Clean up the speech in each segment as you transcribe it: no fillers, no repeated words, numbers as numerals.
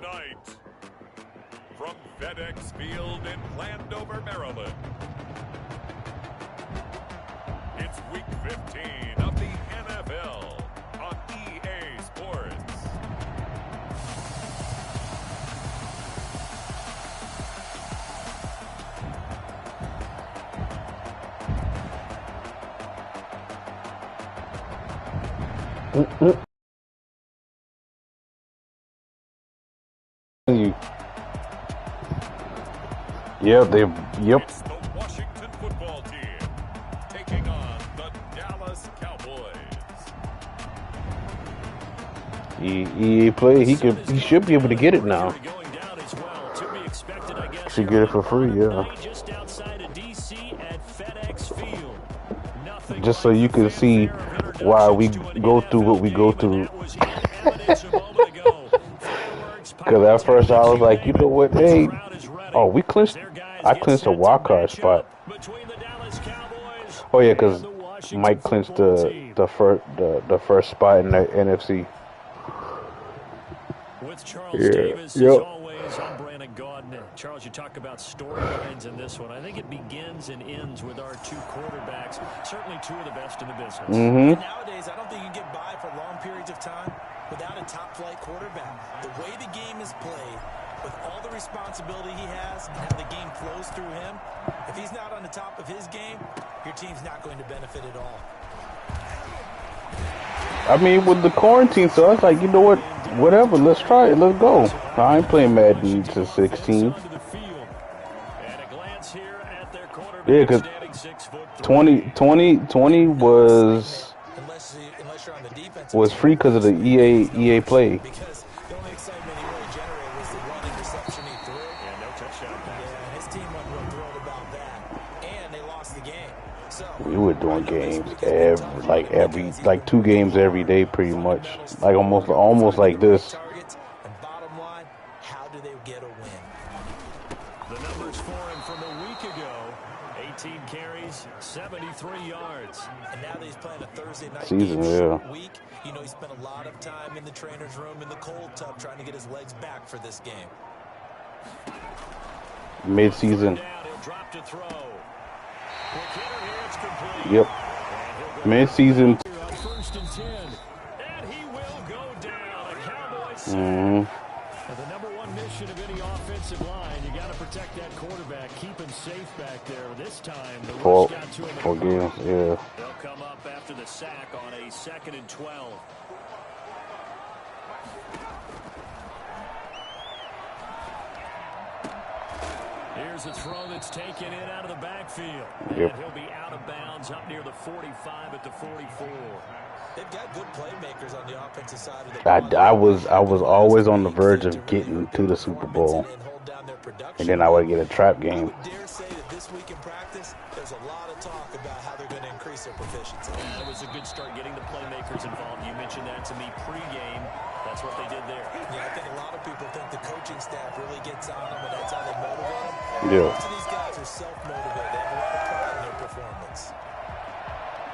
tonight, from FedEx Field in Landover, Maryland, it's Week 15 of the NFL on EA Sports. Yep. It's the Washington football team taking on the Dallas Cowboys. EA Play, he should be able to get it now. Should get it for free, yeah. Just so you can see why we go through what we go through. Because at first I was like, you know what, hey, oh, I clinched a wild card spot. Oh yeah, because Mike clinched the first spot in the NFC. With Charles Davis, as always, I'm Brandon Gaudin. Charles, you talk about storylines in this one. I think it begins and ends with our two quarterbacks, certainly two of the best in the business. And nowadays, I don't think you can get by for long periods of time without a top-flight quarterback. The way the game is played, with all the responsibility he has and how the game flows through him, if he's not on the top of his game, your team's not going to benefit at all. I mean, with the quarantine, so I was like, you know what, whatever, let's try it, let's go. I ain't playing Madden since 16. Yeah, because 2020 was free because of the EA Play. We were doing games every 2 games every day, pretty much, like almost like this. And bottom line, how do they get a win? The numbers for him from a week ago: 18 carries, 73 yards. And now that he's playing a Thursday night Season, week, you know he spent a lot of time in the trainer's room in the cold tub trying to get his legs back for this game. Mid-season. He'll drop to throw. Yep. Mid-season. First and 10. And he will go down. A Cowboys. The number one mission of any offensive line, you got to protect that quarterback, keep him safe back there. This time, the rush got to him. 4 games, yeah. They'll come up after the sack on a 2nd and 12. Here's a throw that's taken in out of the backfield. Yep. And he'll be out of bounds up near the 45 at the 44. They've got good playmakers on the offensive side of the ball. I was always on the verge of getting to the Super Bowl, and then I would get a trap game. I dare say that this week in practice, there's a lot of talk about how they're going to increase their proficiency. Yeah, it was a good start getting the playmakers involved. You mentioned that to me pregame. That's what they did there. Yeah, I think a lot of people think the coaching staff really gets on them, and that's how they motivate them. Yeah. Most of these guys are self-motivated. They have a lot of pride in their performance.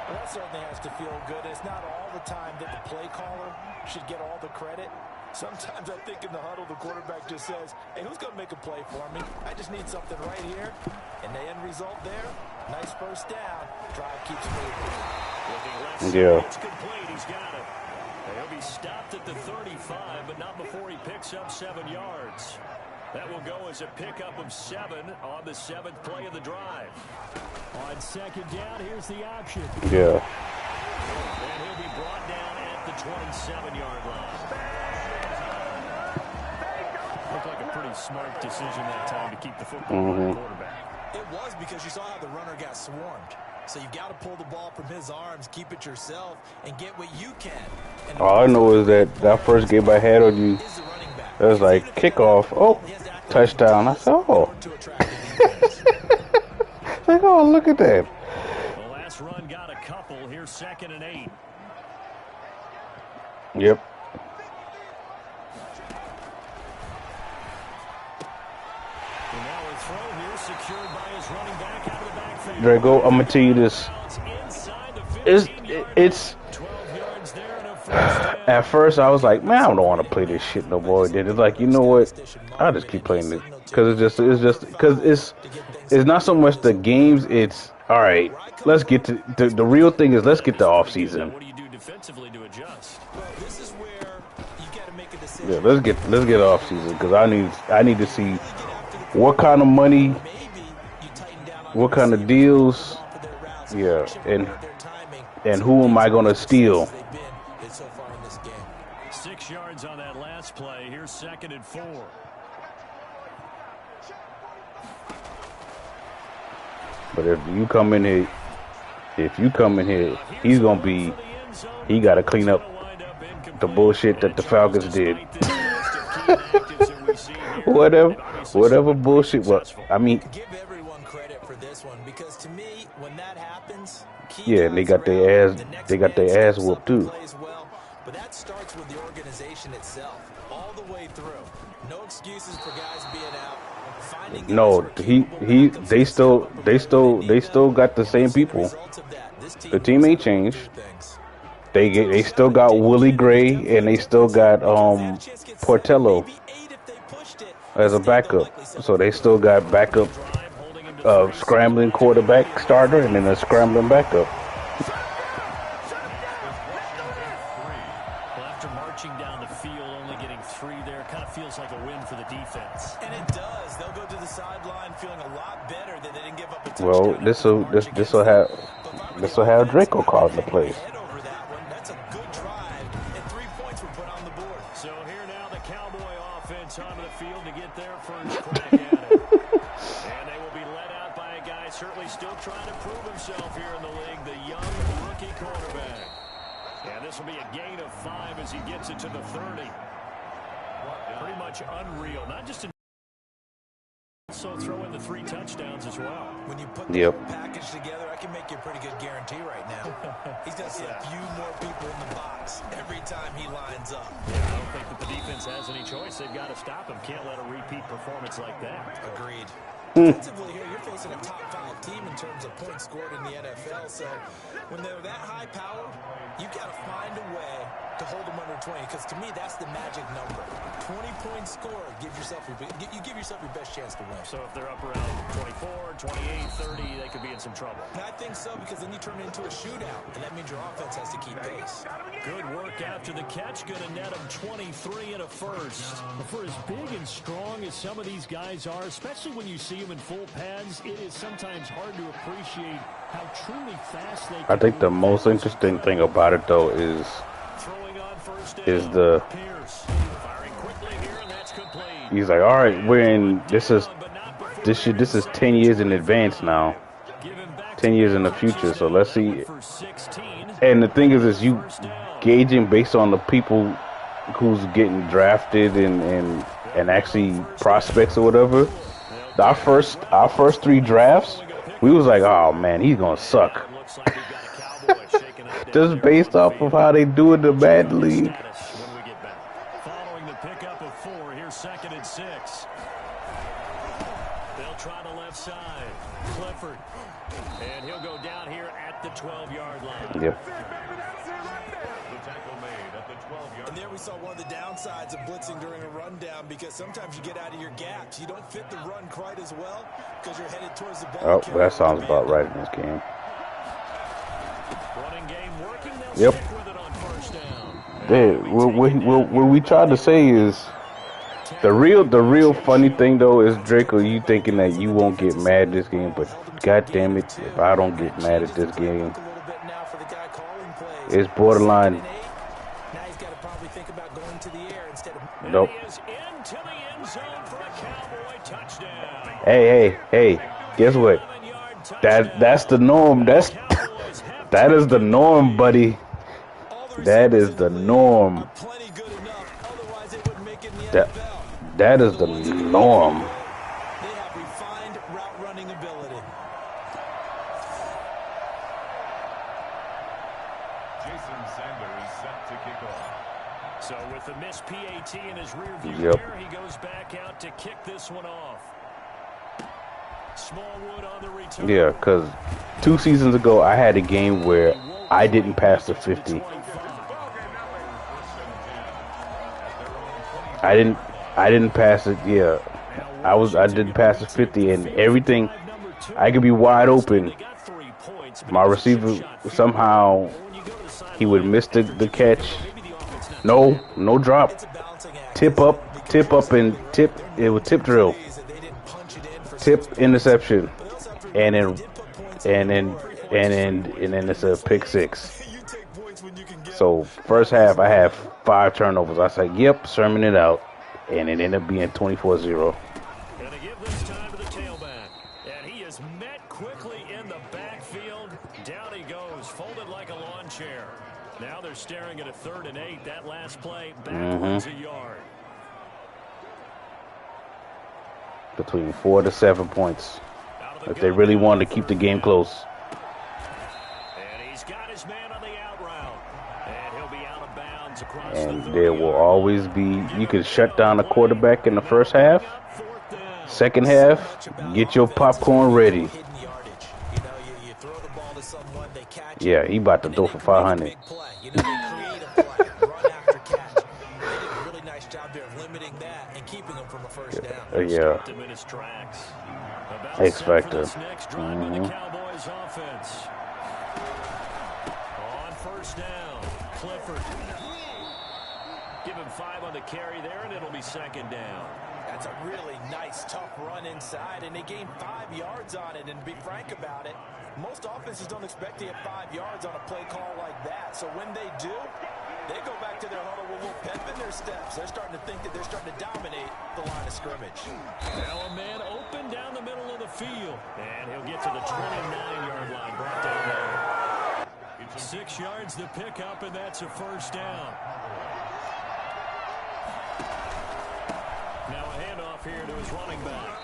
Well, that certainly has to feel good. It's not all the time that the play caller should get all the credit. Sometimes I think in the huddle, the quarterback just says, hey, who's going to make a play for me? I just need something right here. And the end result there, nice first down. Drive keeps moving. Yeah. It's complete. He's got it. He'll be stopped at the 35, but not before he picks up 7 yards. That will go as a pickup of 7 on the 7th play of the drive. On 2nd down, here's the option. Yeah. And he'll be brought down at the 27-yard line. Looked like a pretty smart decision that time to keep the football on the quarterback. It was, because you saw how the runner got swarmed. So you've got to pull the ball from his arms, keep it yourself, and get what you can. And All I know is that first game I had on you, it was like kickoff, oh, touchdown. I said, oh. It's like, oh, look at that. The last run got a couple. Here's 2nd and 8. Yep. And now a throw here secured by his running back out of the backfield. Drago, I'm gonna tell you this. It's 12 yards there and a At first, I was like, man, I don't want to play this shit no more. Then it's like, you know what? I'll just keep playing it because it's not so much the games. It's all right. Let's get to the real thing is let's get the off season. What do you do defensively to adjust? Well, this is where you got to make a decision. Yeah, let's get off season because I need to see what kind of money, what kind of deals, yeah, and who am I gonna steal? 6 yards on that last play. Here's 2nd and 4. But if you come in here, he got to clean up the bullshit that the Falcons did. whatever bullshit. What I mean, Give everyone credit for this one because to me, when that happens, yeah, and they got their ass whooped too. But that starts with the organization itself, all the way through. No excuses for guys being out. No, they still got the same people. The team ain't changed. They still got Willie Gray and they still got Portello as a backup. So they still got backup scrambling quarterback starter and then a scrambling backup. After marching down the field, only getting 3 there, kind of feels like a win for the defense. And it does. They'll go to the sideline feeling a lot better that they didn't give up a touchdown. Well, this will have Draco calling the plays. That's a good drive, and 3 points were put on the board. So here now the Cowboy offense onto the field to get their first crack at it. And they will be led out by a guy certainly still trying to prove himself here in the league, the young rookie quarterback. And this will be a gain of 5 as he gets it to the 30. Pretty much unreal. Not just also throw in the 3 touchdowns as well. When you put the package together, I can make you a pretty good guarantee right now. He's going to see a few more people in the box every time he lines up. Yeah, I don't think that the defense has any choice. They've got to stop him. Can't let a repeat performance like that. Agreed. Defensively here, you're facing a top 5 team in terms of points scored in the NFL. So when they're that high power, you've got to find a way to hold them under 20. Because to me, that's the magic number. 20 points scored, you give yourself your best chance to win. So if they're up around 24, 28, 30, they could be in some trouble. And I think so because then you turn it into a shootout, and that means your offense has to keep pace. Good work after the catch. Going to net him 23 and a first. For as big and strong as some of these guys are, especially when you see them in full pads, it is sometimes hard to appreciate how truly fast they can. I think the most interesting thing about it though is the he's like, all right, we're in this is 10 years in advance now, 10 years in the future, so let's see. And the thing is you gauging based on the people who's getting drafted and actually prospects or whatever. Our first 3 drafts, we was like, oh man, he's gonna suck. Just based off of how they do in the Madden League. Following the pickup of 4, here's 2nd and 6. They'll try the left side. Clifford. And he'll go down here at the 12-yard line. Yep. And there we saw one of the downsides of blitzing during a rundown because sometimes you get out of your gaps. You don't fit the run quite as well because you're headed towards the ball. Oh, that sounds about right in this game. Running game working. Yep. Stick with it on first down. What we tried to say is the real funny thing though is Draco, you thinking that you won't get mad this game, but god damn it, if I don't get mad at this game, it's borderline. Nope. Hey, guess what? That's the norm. That is the norm, buddy. That is the norm. That is the norm. So with the missed PAT in his rear view mirror, he goes back out to kick this one off. Smallwood on the return. Yeah, because 2 seasons ago, I had a game where I didn't pass the 50. I didn't pass it. Yeah, I didn't pass the 50 and everything. I could be wide open. My receiver somehow he would miss the catch. No drop. Tip up and tip. It was tip drill. Tip interception, and then it's a pick six. So first half I have 5 turnovers. I said, "Yep, sermon it out," and it ended up being 24-0. And to give this time to the tailback, and he is met quickly in the backfield. Down he goes, folded like a lawn chair. Now they're staring at a 3rd and 8. That last play backwards a yard. Between 4 to 7 points. If they really wanted to keep the game close. And he's got his man on the out route. And he'll be out of bounds across And the there will always be, you can shut down a quarterback in the first half. Second half, get your popcorn ready. Yeah, he about to throw for 500. Yeah. X Factor. On first down, Clifford. Give him 5 on the carry there, and it'll be 2nd down. That's a really nice, tough run inside, and they gained 5 yards on it. And to be frank about it, most offenses don't expect to get 5 yards on a play call like that. So when they do, they go back to their huddle with a little pep in their steps. They're starting to think that they're starting to dominate the line of scrimmage. Now a man open down the middle of the field. And he'll get to the 29-yard line. Brought down there. 6 yards to pick up, and that's a first down. Now a handoff here to his running back.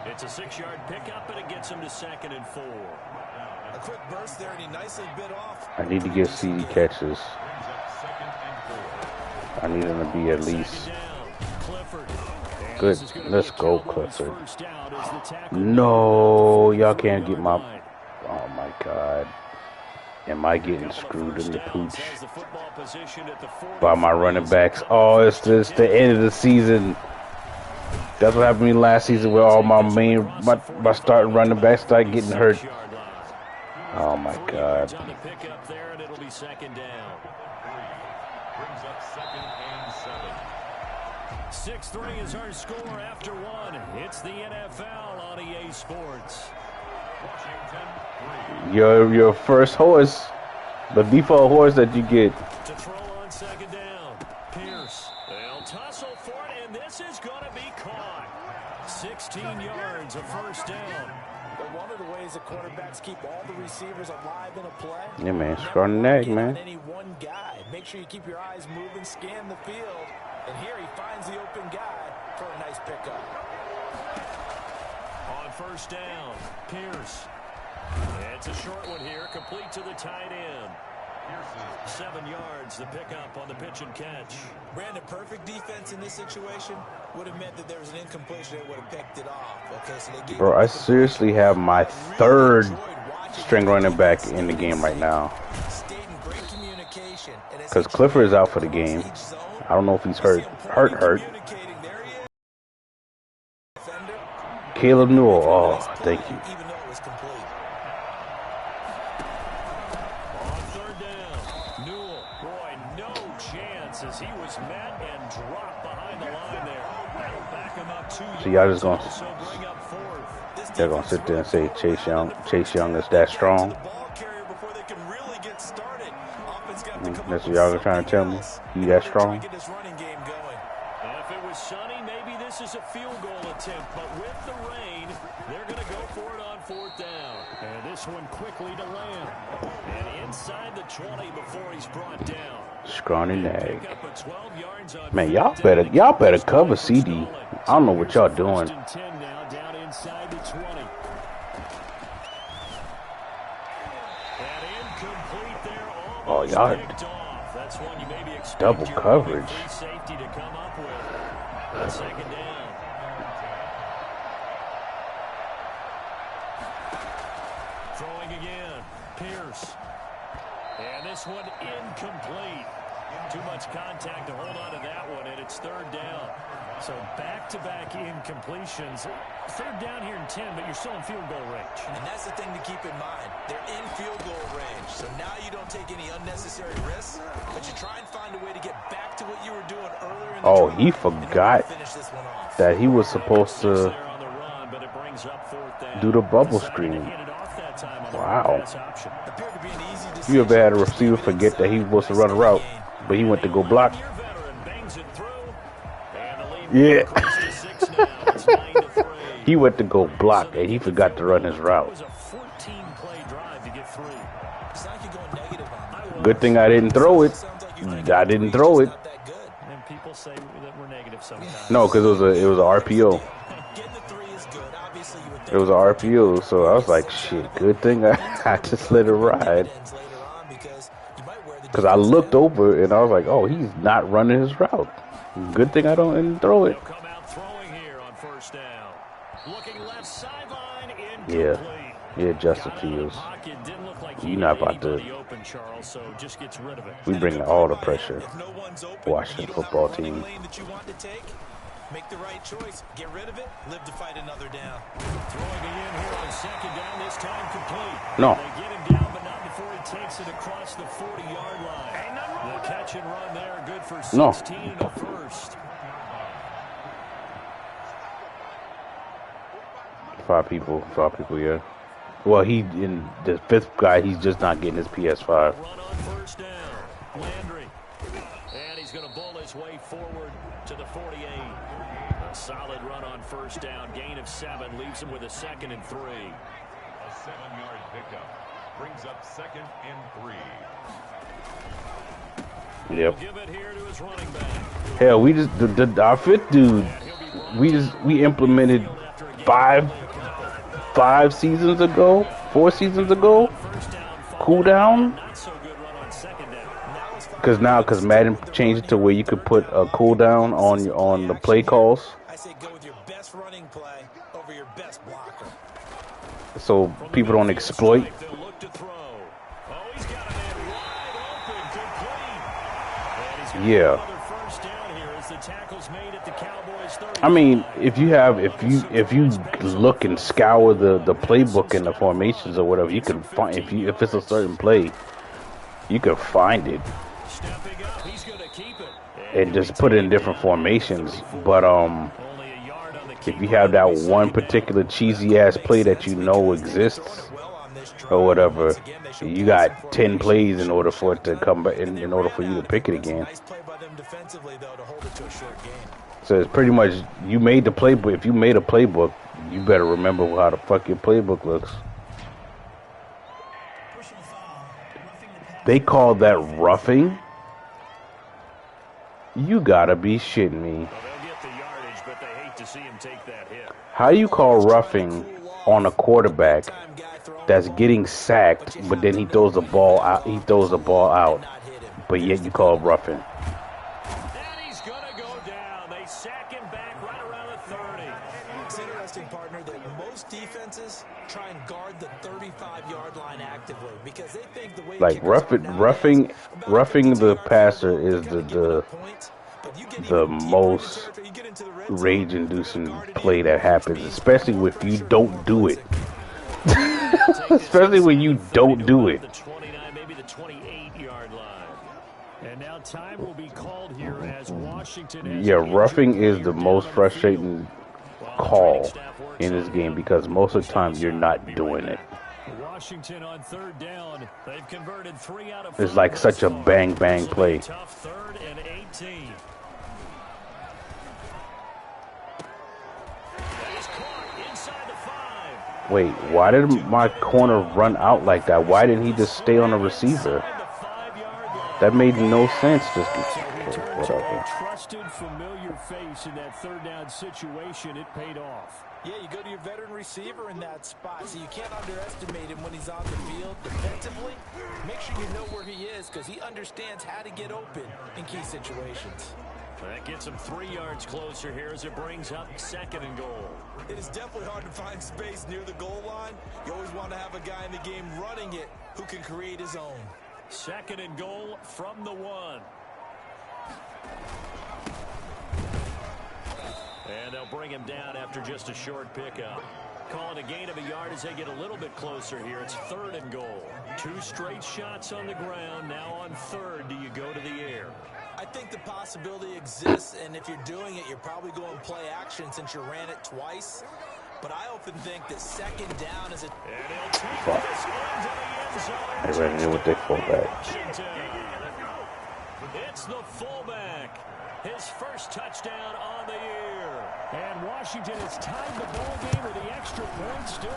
It's a 6-yard pickup, and it gets him to 2nd and 4. A quick burst there, and he nicely bit off. I need to get CD catches. I need him to be at least good. Let's go, Clifford. No, y'all can't get my. Oh my God. Am I getting screwed in the pooch by my running backs? Oh, it's just the end of the season. That's what happened to me last season where all my starting running backs started getting hurt. Oh my God. 6-3 is our score after 1. It's the NFL on EA Sports. Your first horse, the default horse that you get. To throw on 2nd down, Pierce. They'll tussle for it, and this is going to be caught. 16 yards, a first down. But one of the ways that quarterbacks keep all the receivers alive in a play. Yeah, man, strong neck, man. Any one guy. Make sure you keep your eyes moving, scan the field, and here he finds the open guy for a nice pickup. On first down, Pierce. It's a short one here, complete to the tight end. 7 yards, the pickup on the pitch and catch. Brandon, perfect defense in this situation would have meant that there was an incompletion that would have picked it off. Okay, so they Bro, I seriously have my 3rd string running back in the game right now. Because Clifford is out for the game. I don't know if he's hurt. Caleb Newell. Oh, thank you. As he was met and dropped behind the line there. That'll back him up 2 yards. So y'all just they're gonna sit there and say Chase Young is that strong. That's what y'all are trying to tell me. He that strong. If it was sunny, maybe this is a field goal attempt, but with the rain, they're going to go for it on 4th down. And this one quickly to land. And inside the 20 before he's brought down. Scrawny nag. Man, y'all better cover CD. I don't know what y'all doing. Oh, y'all double coverage. Second down. Throwing again, Pierce. And this one incomplete. Too much contact to hold on to that one, and it's third down. So back-to-back incompletions. Third down here in 10, but you're still in field goal range. And that's the thing to keep in mind. They're in field goal range. So now you don't take any unnecessary risks, but you try and find a way to get back to what you were doing earlier in the Oh, drive he forgot that he was supposed to do the bubble screen. Wow. You ever had a receiver forget that he was supposed to run a route, but he went to go block? Yeah. He went to go block, and he forgot to run his route. Good thing I didn't throw it. I didn't throw it. No, because it was an RPO. It was an RPO, so I was like, shit, good thing I just let it ride. Because I looked over, and I was like, oh, he's not running his route. Good thing I didn't throw it. Yeah, Justin Fields. You're not about to. We bring all the pressure. Washington football team. Make the right choice. Get rid of it. Live to fight another down. Throwing it in here on second down. This time complete. No. They get him down, but not before he takes it across the 40-yard line. The catch and run there, good for 16 and a first. Five people, yeah. Well, he in the fifth guy, he's just not getting his PS5. Run on first down. Landry. And he's going to bull his way forward to the 48. A solid run on first down. Gain of 7 leaves him with a 2nd and 3. A 7-yard pickup brings up 2nd and 3. Yep. Give it here to his running back. Hell, we just our fifth dude. We implemented 4 seasons ago, cooldown. Because Madden changed it to where you could put a cooldown on the play calls. I say go with your best running play over your best blocker. So people don't exploit. Yeah. I mean, if you look and scour the playbook and the formations or whatever, you can find if it's a certain play, you can find it and just put it in different formations. But if you have that one particular cheesy ass play that you know exists or whatever, you got 10 plays in order for it to come back, in order for you to pick it again. So it's pretty much, you made the playbook. If you made a playbook, you better remember how the fuck your playbook looks. They call that roughing? You gotta be shitting me. How you call roughing on a quarterback that's getting sacked, but then he throws the ball out, but yet you call it roughing? Try and guard the 35-yard line actively because they think the way like roughing the passer is the most rage-inducing play that happens, especially if you don't do it. Especially when you don't do it. Maybe the 28-yard line. And now time will be called here as Washington. Yeah, roughing is the most frustrating call in this game because most of the time you're not doing it. Washington on third down. They've converted 3 out of 5. It's like such a bang play. Tough 3rd and 18. He's caught inside the 5. Wait, why did my corner run out like that? Why didn't he just stay on the receiver? That made no sense. Just whatever. Trusted, familiar face in that 3rd down situation. It paid off. Yeah, you go to your veteran receiver in that spot, so you can't underestimate him when he's on the field defensively. Make sure you know where he is because he understands how to get open in key situations. That gets him 3 yards closer here as it brings up 2nd and goal. It is definitely hard to find space near the goal line. You always want to have a guy in the game running it who can create his own. 2nd and goal from the 1. And they'll bring him down after just a short pickup. Call it a gain of a yard as they get a little bit closer here. It's 3rd and goal. 2 straight shots on the ground. Now on 3rd, do you go to the air? I think the possibility exists, and if you're doing it, you're probably going play action since you ran it twice. But I often think that 2nd down is a... And he'll take this into the end zone. They ran it with their fullback. It's the fullback. His first touchdown on the year. And Washington has tied the ball game with the extra point still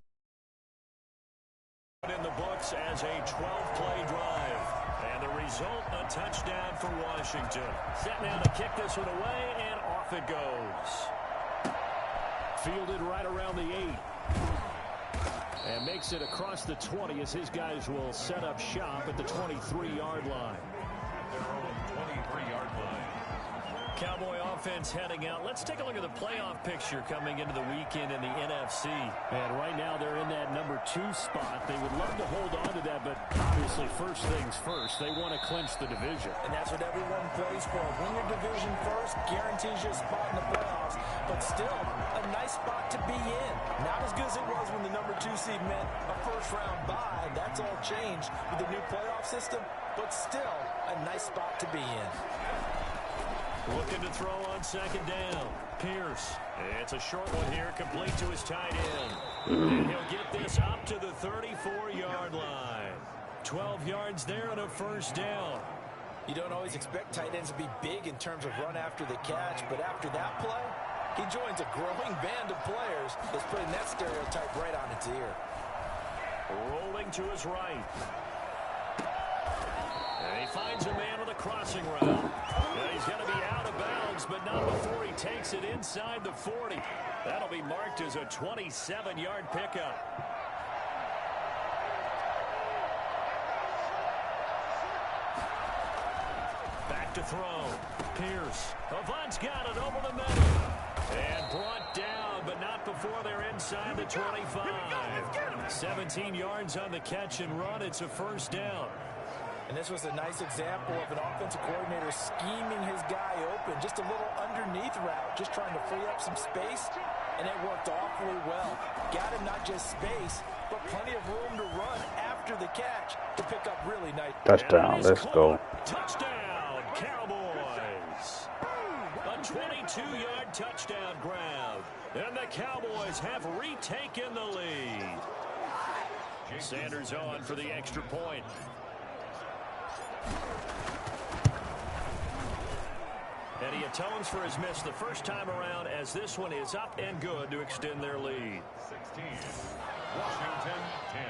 in the books as a 12-play drive. And the result, a touchdown for Washington. Set now to kick this one away, and off it goes. Fielded right around the 8. And makes it across the 20 as his guys will set up shop at the 23-yard line. Their own 23-yard line. Cowboy offense heading out. Let's take a look at the playoff picture coming into the weekend in the NFC. And right now they're in that number 2 spot. They would love to hold on to that, but obviously first things first. They want to clinch the division. And that's what everyone plays for. Win your division first, guarantees you a spot in the playoffs, but still a nice spot to be in. Not as good as it was when the number 2 seed meant a first-round bye. That's all changed with the new playoff system, but still a nice spot to be in. Looking to throw on 2nd down. Pierce. It's a short one here, complete to his tight end. And he'll get this up to the 34-yard line. 12 yards there and a first down. You don't always expect tight ends to be big in terms of run after the catch, but after that play, he joins a growing band of players that's putting that stereotype right on its ear. Rolling to his right. And he finds a man with a crossing route. And he's going to be out of bounds, but not before he takes it inside the 40. That'll be marked as a 27-yard pickup. Back to throw. Pierce. Avant's got it over the middle. And brought down, but not before they're inside the 25. 17 yards on the catch and run. It's a first down. And this was a nice example of an offensive coordinator scheming his guy open. Just a little underneath route, just trying to free up some space, and it worked awfully well. Got him not just space, but plenty of room to run after the catch to pick up really nice. Touchdown, let's go. Touchdown, Cowboys. A 22-yard touchdown grab. And the Cowboys have retaken the lead. Sanders on for the extra point. And he atones for his miss the first time around as this one is up and good to extend their lead. 16, Washington 10.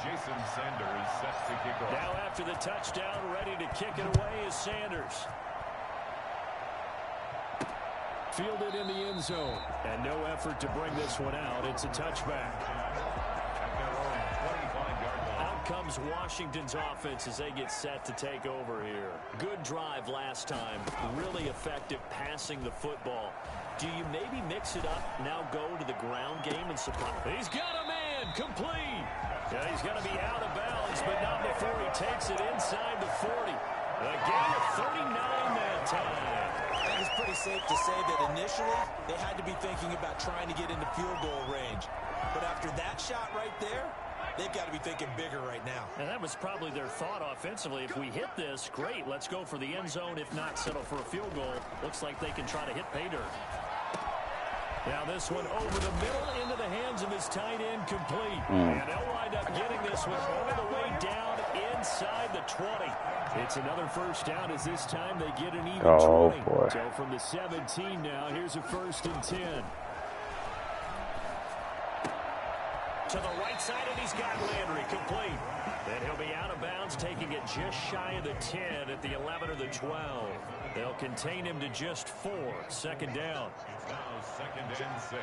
Jason Sanders set to kick off. Now after the touchdown, ready to kick it away is Sanders. Fielded in the end zone. And no effort to bring this one out. It's a touchback. Comes Washington's offense as they get set to take over here. Good drive last time. Really effective passing the football. Do you maybe mix it up, now go to the ground game and supply? He's got a man, complete. Yeah, he's going to be out of bounds, but not before he takes it inside the 40. A gain of 39 that time. I think it's pretty safe to say that initially they had to be thinking about trying to get into field goal range. But after that shot right there, they've got to be thinking bigger right now. And that was probably their thought offensively. If we hit this, great. Let's go for the end zone. If not, settle for a field goal. Looks like they can try to hit pay dirt. Now this one over the middle into the hands of his tight end, complete. And they'll wind up getting this one all the way down inside the 20. It's another first down as this time they get an even 20. Boy. So from the 17 now, here's a 1st and 10. To the right side, and he's got Landry, complete. Then he'll be out of bounds, taking it just shy of the 10 at the 11 or the 12. They'll contain him to just 4. 2nd down. Now 2nd and 6.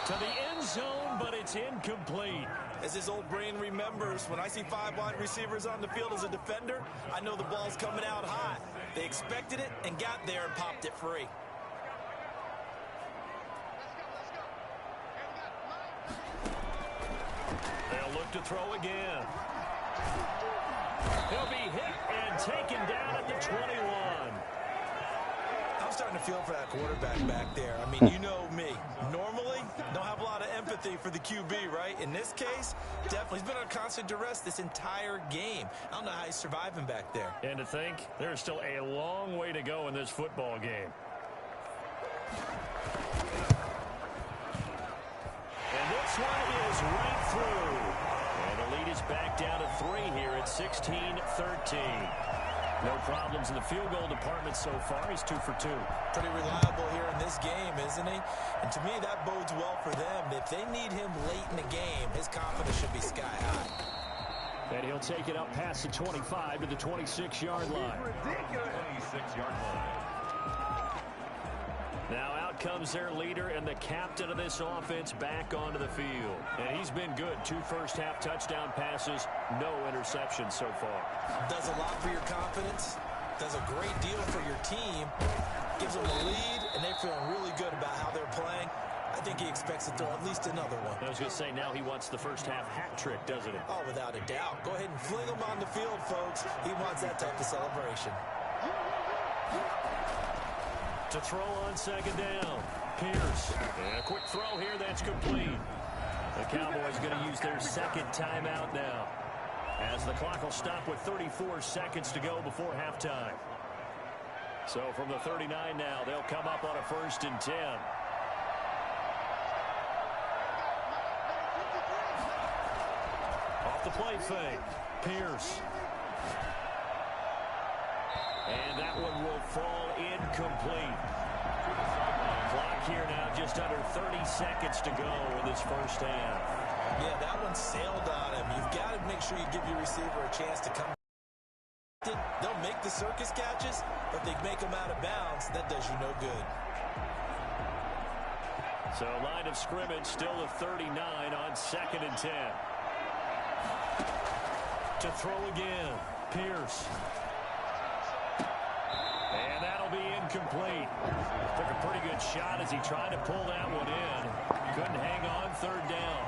To the end zone, but it's incomplete. As his old brain remembers, when I see 5 wide receivers on the field as a defender, I know the ball's coming out hot. They expected it and got there and popped it free. look to throw again. He'll be hit and taken down at the 21. I'm starting to feel for that quarterback back there. I mean, you know me. Normally, don't have a lot of empathy for the QB, right? In this case, definitely. He's been under constant duress this entire game. I don't know how he's surviving back there. And to think, there's still a long way to go in this football game. And this one is right through. And the lead is back down to 3 here at 16-13. No problems in the field goal department so far. He's 2 for 2. Pretty reliable here in this game, isn't he? And to me, that bodes well for them. If they need him late in the game, his confidence should be sky high. And he'll take it up past the 25 to the 26-yard line. Ridiculous. 26-yard line. Now out comes their leader and the captain of this offense back onto the field. And he's been good. 2 first-half touchdown passes, no interceptions so far. Does a lot for your confidence, does a great deal for your team, gives them a lead, and they're feeling really good about how they're playing. I think he expects to throw at least another one. I was going to say, now he wants the first-half hat trick, doesn't he? Oh, without a doubt. Go ahead and fling him on the field, folks. He wants that type of celebration. To throw on second down, Pierce. And a quick throw here, that's complete. The Cowboys going to use their second timeout now, as the clock will stop with 34 seconds to go before halftime. So from the 39 now, they'll come up on a 1st and 10. Off the play fake, Pierce. And that one will fall incomplete. Clock here now, just under 30 seconds to go in this first half. Yeah, that one sailed on him. You've got to make sure you give your receiver a chance to come. They'll make the circus catches, but they make them out of bounds. That does you no good. So line of scrimmage still the 39 on 2nd and 10. To throw again, Pierce. And that'll be incomplete. Took a pretty good shot as he tried to pull that one in. Couldn't hang on 3rd down.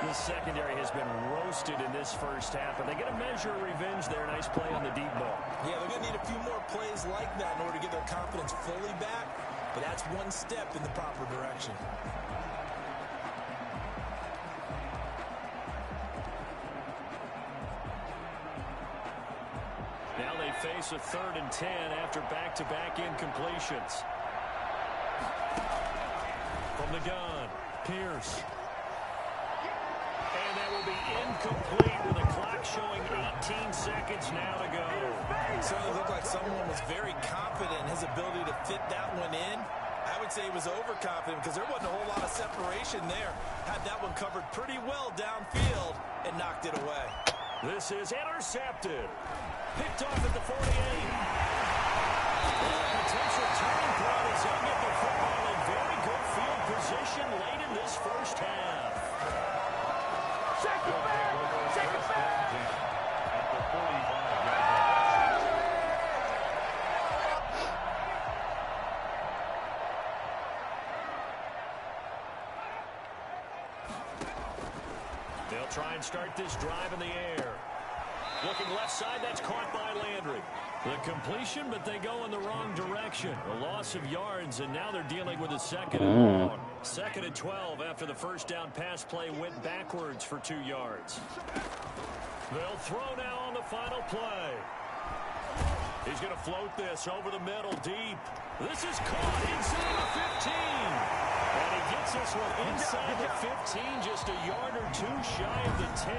The secondary has been roasted in this first half, and they get a measure of revenge there. Nice play on the deep ball. Yeah, they're going to need a few more plays like that in order to get their confidence fully back, but that's one step in the proper direction. Now they face a 3rd and 10 after back-to-back incompletions. From the gun, Pierce. And that will be incomplete with the clock showing 18 seconds now to go. It certainly looked like someone was very confident in his ability to fit that one in. I would say he was overconfident because there wasn't a whole lot of separation there. Had that one covered pretty well downfield and knocked it away. This is intercepted. Picked off at the 48. Potential turning point as he'll get the football in very good field position late in this first half. Check it back! Check it back! At the 45. They'll try and start this drive in the air. Looking left side, that's caught by Landry. The completion, but they go in the wrong direction. A loss of yards, and now they're dealing with a 2nd and long. 2nd and 12 after the first down pass play went backwards for 2 yards. They'll throw now on the final play. He's going to float this over the middle deep. This is caught inside the 15. And he gets this one inside the 15, just a yard or 2 shy of the 10.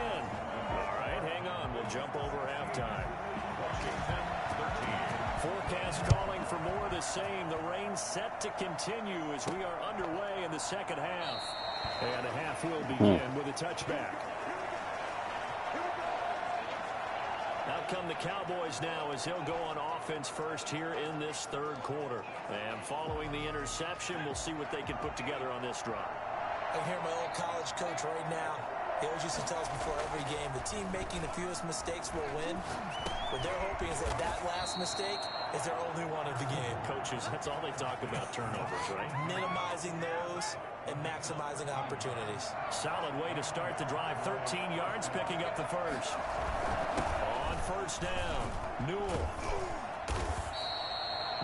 All right, hang on. We'll jump over halftime. Washington 13. Forecast calling for more of the same. The rain set to continue as we are underway in the second half. And the half will begin with a touchback. Out come the Cowboys now as they'll go on offense first here in this 3rd quarter. And following the interception, we'll see what they can put together on this drive. I hear my old college coach right now. He always used to tell us before every game, the team making the fewest mistakes will win. What they're hoping is that that last mistake is their only one of the game. Coaches, that's all they talk about, turnovers, right? Minimizing those and maximizing opportunities. Solid way to start the drive. 13 yards, picking up the first. On first down, Newell.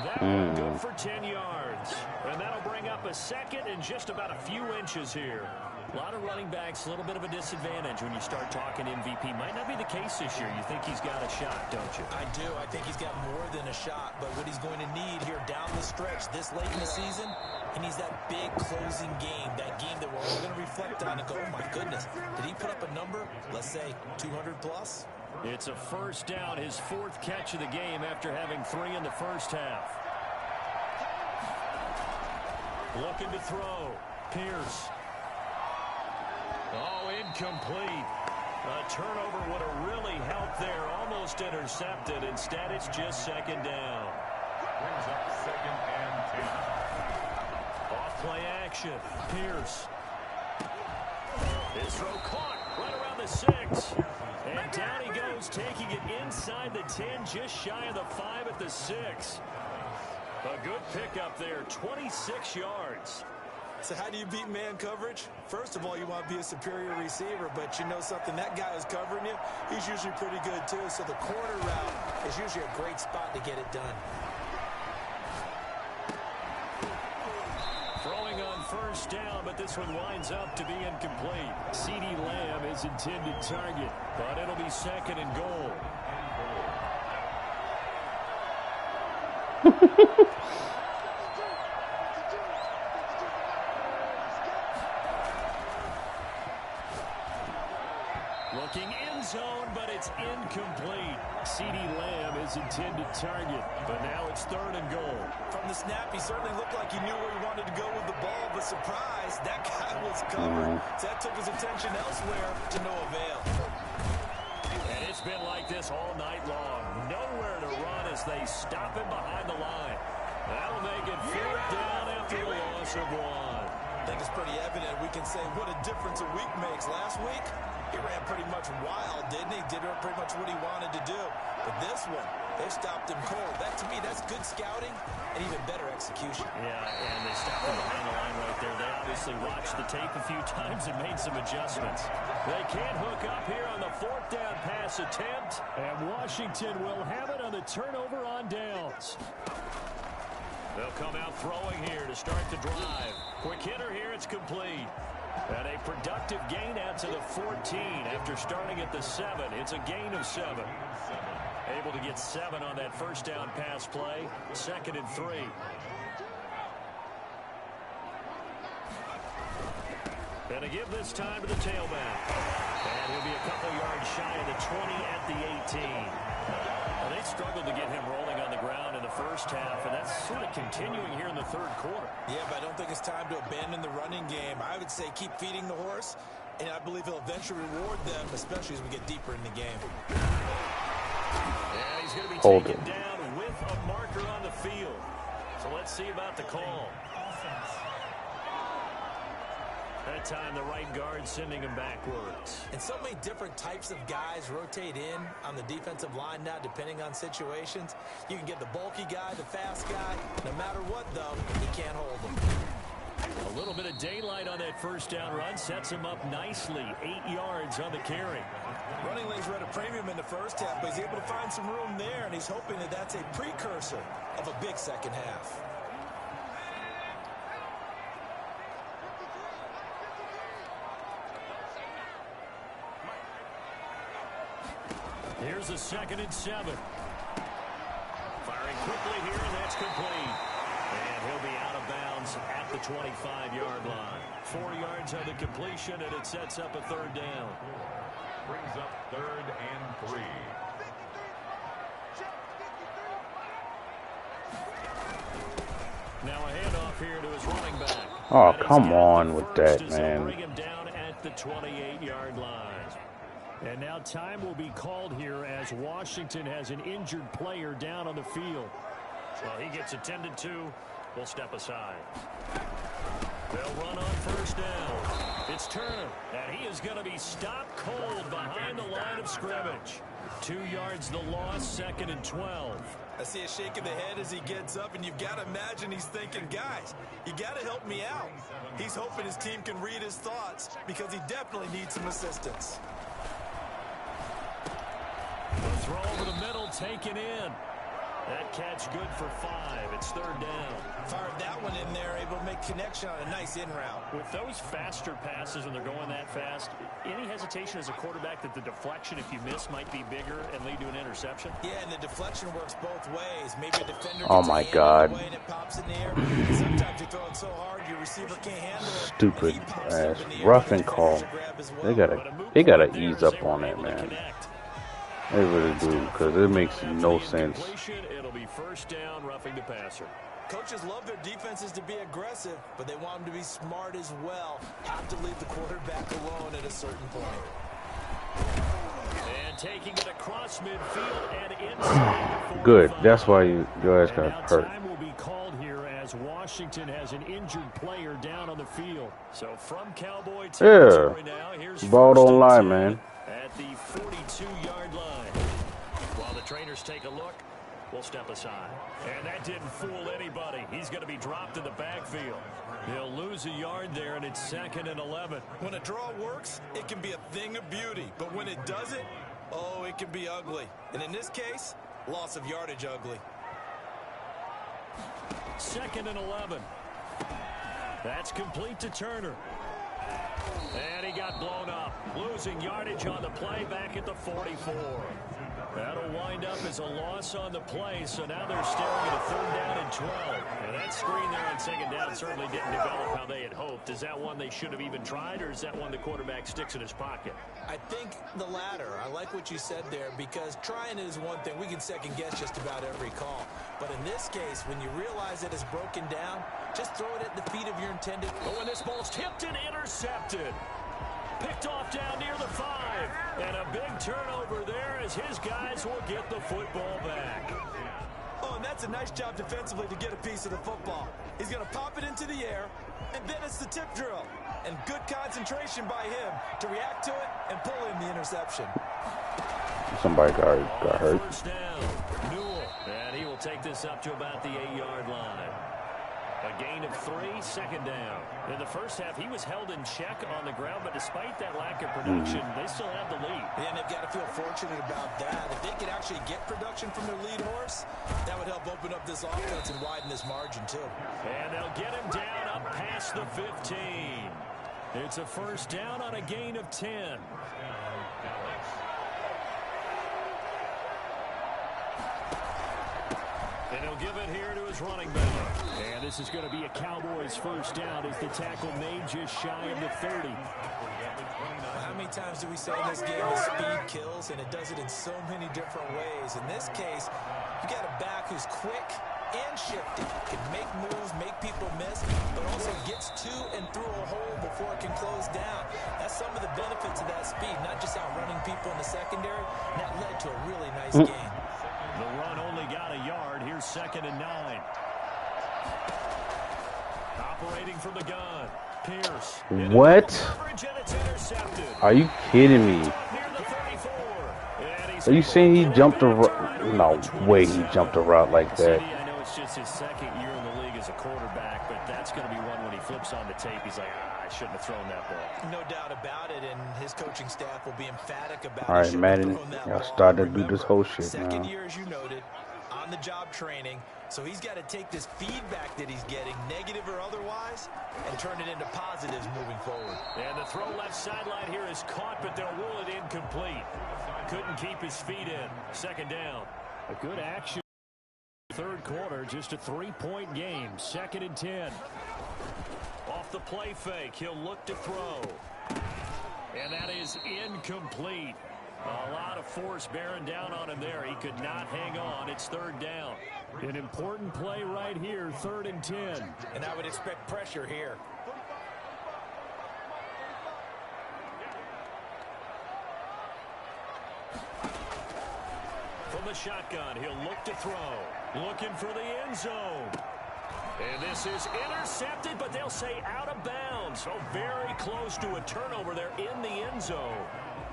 That one good for 10 yards. And that'll bring up a second and just about a few inches here. A lot of running backs, a little bit of a disadvantage when you start talking MVP. Might not be the case this year. You think he's got a shot, don't you? I do. I think he's got more than a shot. But what he's going to need here down the stretch this late in the season, he needs that big closing game, that game that we're all going to reflect on and go, oh, my goodness, did he put up a number, let's say, 200 plus? It's a first down, his fourth catch of the game after having 3 in the first half. Looking to throw. Pierce. Oh, incomplete. A turnover would have really helped there. Almost intercepted. Instead, it's just second down. Brings up 2nd and 10. Off play action. Pierce. His throw caught right around the 6. And down he goes, taking it inside the 10, just shy of the 5 at the 6. A good pickup there, 26 yards. So how do you beat man coverage? First of all, you want to be a superior receiver, but you know something, that guy who's covering you, he's usually pretty good too. So the corner route is usually a great spot to get it done. Throwing on first down, but this one winds up to be incomplete. CeeDee Lamb is intended target, but it'll be 2nd and goal. Looking end zone, but it's incomplete. CeeDee Lamb is intended target, but now it's 3rd and goal. From the snap, he certainly looked like he knew where he wanted to go with the ball, but surprise, that guy was covered. So that took his attention elsewhere to no avail. And it's been like this all night long. Nowhere to run as they stop him behind the line. That'll make it 4th down after the loss of 1. I think it's pretty evident. We can say what a difference a week makes. Last week, he ran pretty much wild, didn't he? Did pretty much what he wanted to do. But this one, they stopped him cold. That, to me, that's good scouting and even better execution. Yeah, and they stopped him behind the line right there. They obviously watched the tape a few times and made some adjustments. They can't hook up here on the 4th down pass attempt. And Washington will have it on the turnover on downs. They'll come out throwing here to start the drive. Quick hitter here, it's complete. And a productive gain out to the 14 after starting at the 7. It's a gain of 7. Able to get 7 on that first down pass play. 2nd and 3. And to give this time to the tailback. And he'll be a couple yards shy of the 20 at the 18. Well, they struggled to get him rolling on the ground in the first half, and that's sort of continuing here in the 3rd quarter. Yeah, but I don't think it's time to abandon the running game. I would say keep feeding the horse, and I believe he'll eventually reward them, especially as we get deeper in the game. And he's going to be taken down with a marker on the field. So let's see about the call. That time the right guard sending him backwards. And so many different types of guys rotate in on the defensive line now, depending on situations. You can get the bulky guy, the fast guy. No matter what, though, he can't hold them. A little bit of daylight on that first down run sets him up nicely. 8 yards on the carry. Running lanes were at a premium in the first half, but he's able to find some room there, and he's hoping that that's a precursor of a big second half. Here's a 2nd and 7. Firing quickly here, and that's complete. And he'll be out of bounds at the 25-yard line. 4 yards on the completion, and it sets up a 3rd down. Brings up 3rd and 3. Now a handoff here to his running back. Oh, come on with that, man. Bring him down at the 28-yard line. And now time will be called here as Washington has an injured player down on the field. Well, he gets attended to. We'll step aside. They'll run on first down. It's Turner, and he is going to be stopped cold behind the line of scrimmage. 2 yards the loss, 2nd and 12. I see a shake of the head as he gets up, and you've got to imagine he's thinking, guys, you got to help me out. He's hoping his team can read his thoughts because he definitely needs some assistance. The throw over the middle, taken in. That catch good for 5. It's 3rd down. Fired that one in there, able to make connection on a nice in route. With those faster passes when they're going that fast, any hesitation as a quarterback that the deflection, if you miss, might be bigger and lead to an interception? Yeah, and the deflection works both ways. Maybe a defender Oh gets my a hand God. away and it pops in the air. Sometimes you throw it so hard your receiver can't handle it. Stupid He pops ass up in the air, roughing the call. defenders grab as They well. gotta ease up on that, man. They really do, because it makes no sense. It'll be 1st down, roughing the passer. Coaches love their defenses to be aggressive, but they want them to be smart as well. Have to leave the quarterback alone at a certain point. And taking it across midfield and inside. Good. That's why your ass got hurt. Time will be called here as Washington has an injured player down on the field. So from Cowboy territory now, here's ball don't lie, man. at the 42-yard line. While the trainers take a look, we'll step aside. And that didn't fool anybody. He's going to be dropped in the backfield. He'll lose a yard there, and it's 2nd and 11. When a draw works, it can be a thing of beauty. But when it doesn't, oh, it can be ugly. And in this case, loss of yardage ugly. 2nd and 11. That's complete to Turner. And he got blown up. Losing yardage on the play back at the 44. That'll wind up as a loss on the play, so now they're staring at a 3rd down and 12. And that screen there on 2nd down certainly didn't develop how they had hoped. Is that one they should have even tried, or is that one the quarterback sticks in his pocket? I think the latter. I like what you said there, because trying is one thing. We can second guess just about every call. But in this case, when you realize that it's broken down, just throw it at the feet of your intended. Oh, and this ball's tipped and intercepted. Picked off down near the 5. And a big turnover there as his guys will get the football back. Oh, and that's a nice job defensively to get a piece of the football. He's going to pop it into the air, and then it's the tip drill. And good concentration by him to react to it and pull in the interception. Somebody got hurt. 1st down. Newell. And he will take this up to about the 8-yard line. A gain of 3, 2nd down. In the first half, he was held in check on the ground, but despite that lack of production, they still have the lead. Yeah, and they've got to feel fortunate about that. If they could actually get production from their lead horse, that would help open up this offense and widen this margin, too. And they'll get him down up past the 15. It's a 1st down on a gain of 10. And he'll give it here to his running back. And this is going to be a Cowboys 1st down as the tackle made just shy of the 30. How many times do we say in this game that speed kills, and it does it in so many different ways? In this case, you got a back who's quick and shifty, can make moves, make people miss, but also gets to and through a hole before it can close down. That's some of the benefits of that speed, not just outrunning people in the secondary. And that led to a really nice game. The run only got a yard. Here's 2nd and 9. Operating from the gun. Pierce. What? Are you kidding me? Are you saying he jumped a route? No way he jumped a route like that. I know it's just his 2nd year in the league as a quarterback, but that's going to be one when he flips on the tape. He's like, I shouldn't have thrown that ball. No doubt about it, and his coaching staff will be emphatic about it. All right, Madden, y'all started to do this whole shit now. 2nd year, as you noted, on-the-job training. So he's got to take this feedback that he's getting, negative or otherwise, and turn it into positives moving forward. And the throw left sideline here is caught, but they'll rule it incomplete. Couldn't keep his feet in. 2nd down. A good action. 3rd quarter, just a 3-point game. 2nd and 10. Off the play fake, he'll look to throw. And that is incomplete. A lot of force bearing down on him there. He could not hang on. It's 3rd down. An important play right here, 3rd and 10. And I would expect pressure here. From the shotgun, he'll look to throw. Looking for the end zone. And this is intercepted, but they'll say out of bounds. So very close to a turnover there in the end zone.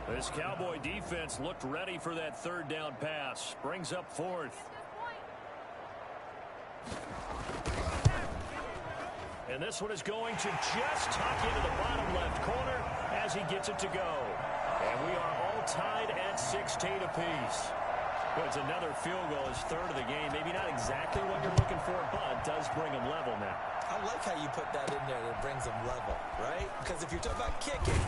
This Cowboy defense looked ready for that third down pass. Brings up fourth. And this one is going to just tuck into the bottom left corner as he gets it to go. And we are all tied at 16 apiece. But it's another field goal, his third of the game. Maybe not exactly what you're looking for, but does bring him level now. I like how you put that in there that brings them level, right? Because if you're talking about kicking,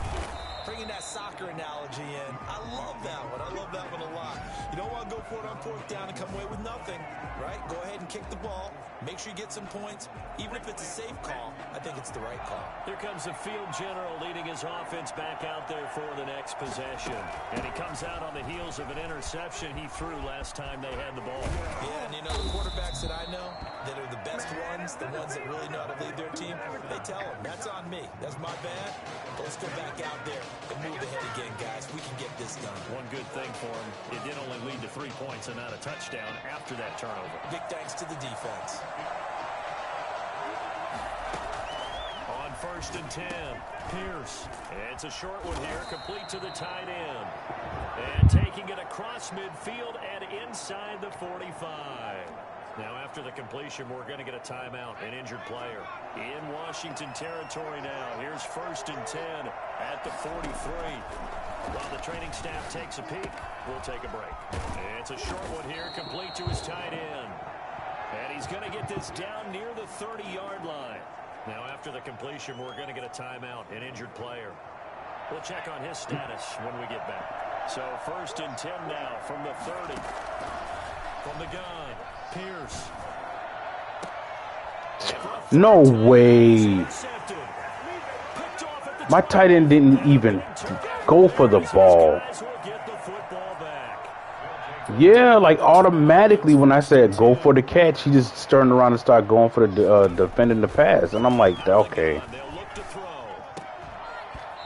bringing that soccer analogy in, I love that one. I love that one a lot. You don't want to go for it on fourth down and come away with nothing, right? Go ahead and kick the ball. Make sure you get some points. Even if it's a safe call, I think it's the right call. Here comes the field general leading his offense back out there for the next possession. And he comes out on the heels of an interception he threw last time they had the ball. Yeah, and you know, the quarterbacks that I know that are the best ones, the ones that really know how to lead their team, they tell them, that's on me. That's my bad. But let's go back out there and move ahead again, guys. We can get this done. One good thing for him, it did only lead to 3 points and not a touchdown after that turnover. Big thanks to the defense. On 1st and 10, Pierce. It's a short one here, complete to the tight end. And taking it across midfield and inside the 45. Now, after the completion, we're going to get a timeout, an injured player. In Washington territory now. Here's 1st and 10 at the 43. While the training staff takes a peek, we'll take a break. It's a short one here, complete to his tight end. And he's going to get this down near the 30-yard line. Now, after the completion, we're going to get a timeout, an injured player. We'll check on his status when we get back. So 1st and 10 now from the 30. From the gun, Pierce. No way. My tight end didn't even go for the ball. Yeah, like automatically when I said go for the catch, he just turned around and started going for the defending the pass. And I'm like, okay.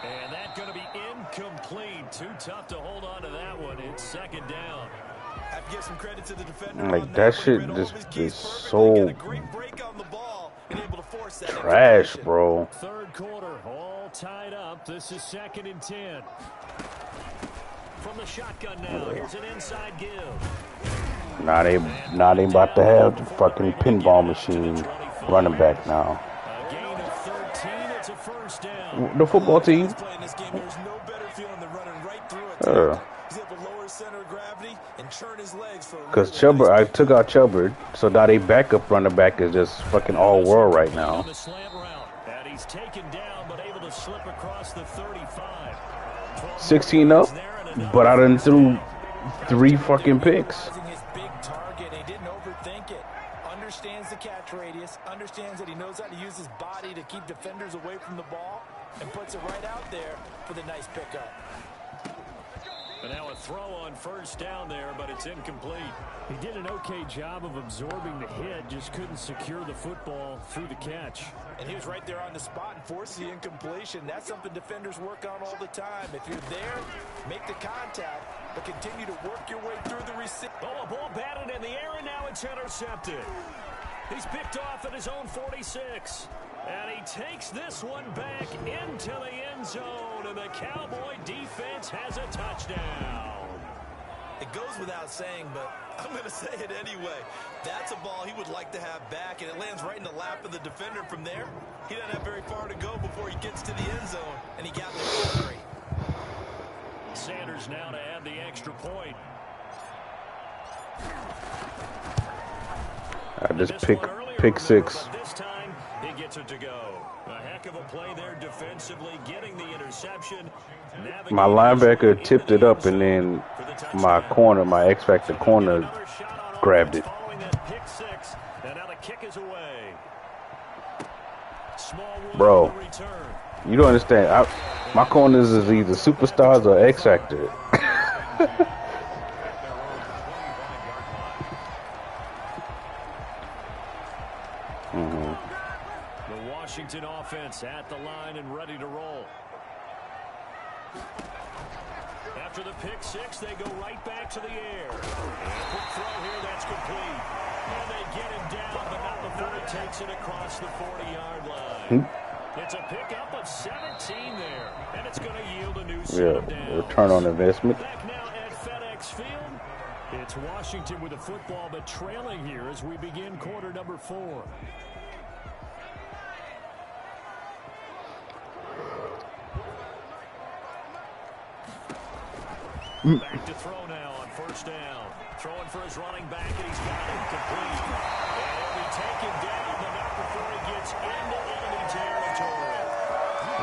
And that's going to be incomplete. Too tough to hold on to that one. It's 2nd down. Have to give some credit to the defender. Like that shit just is so trash, bro. 3rd quarter, all tied up. This is 2nd and 10. From the shotgun now, here's an inside give. Now they about to have the fucking pinball machine running back now. A gain of 13, it's a 1st down. The football team. There's no better feeling than running right through it. He's able to lower center of gravity and churn his legs for Because Chubbard, I took out Chubbard, so now they backup running back is just fucking all world right now. The slant route, and he's taken down, but able to slip across the 35. 16 up, but I done threw 3 fucking picks. his big target. He didn't overthink it. Understands the catch radius. Understands that he knows how to use his body to keep defenders away from the ball, and puts it right out there for the nice pickup. And now a throw on 1st down there, but it's incomplete. He did an okay job of absorbing the hit, just couldn't secure the football through the catch. And he was right there on the spot and forced the incompletion. That's something defenders work on all the time. If you're there, make the contact, but continue to work your way through the receiver. Oh, a ball batted in the air, and now it's intercepted. He's picked off at his own 46. And he takes this one back into the end zone, and the Cowboy defense has a touchdown. It goes without saying, but I'm going to say it anyway. That's a ball he would like to have back, and it lands right in the lap of the defender from there. He doesn't have very far to go before he gets to the end zone, and he got there great. Sanders now to add the extra point. I just pick 6. This time he gets it to go. A heck of a play there defensively, getting the interception. My linebacker tipped it up, and then my corner, my X-Factor corner, grabbed it. Bro, you don't understand. My corners is either superstars or X-Factor. The Washington offense at the line and ready to roll. After the pick 6, they go right back to the air. Quick throw here, that's complete. And they get him down, but not before he takes it across the 40-yard line. It's a pickup of 17 there, and it's going to yield a new set of downs. Return on investment. Back now at FedEx Field. It's Washington with the football, but trailing here as we begin quarter number 4. Back to throw now on first down. Throwing for his running back, and he's got it complete. And he'll be taken down, but not before he gets into enemy territory.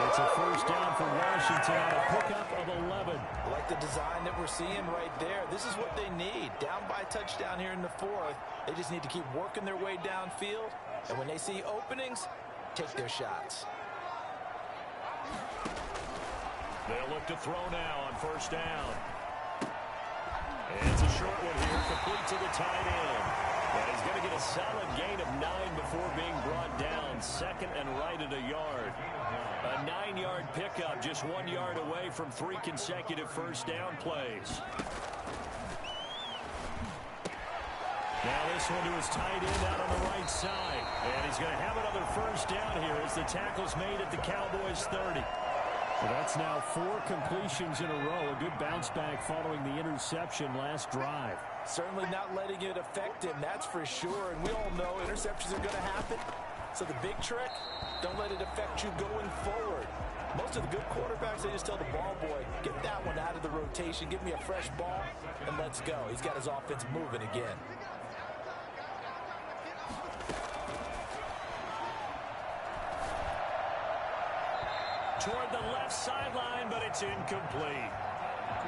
It's a first down for Washington on a pickup of 11. I like the design that we're seeing right there. This is what they need. Down by a touchdown here in the 4th. They just need to keep working their way downfield. And when they see openings, take their shots. They'll look to throw now on first down. And it's a short one here, complete to the tight end. And he's going to get a solid gain of 9 before being brought down. Second and right at a yard. A 9-yard pickup, just 1 yard away from 3 consecutive first down plays. Now this one to his tight end out on the right side. And he's going to have another first down here as the tackle's made at the Cowboys' 30. So that's now 4 completions in a row. A good bounce back following the interception last drive. Certainly not letting it affect him, that's for sure. And we all know interceptions are going to happen. So the big trick, don't let it affect you going forward. Most of the good quarterbacks, they just tell the ball boy, get that one out of the rotation, give me a fresh ball, and let's go. He's got his offense moving again. Toward the left sideline, but it's incomplete.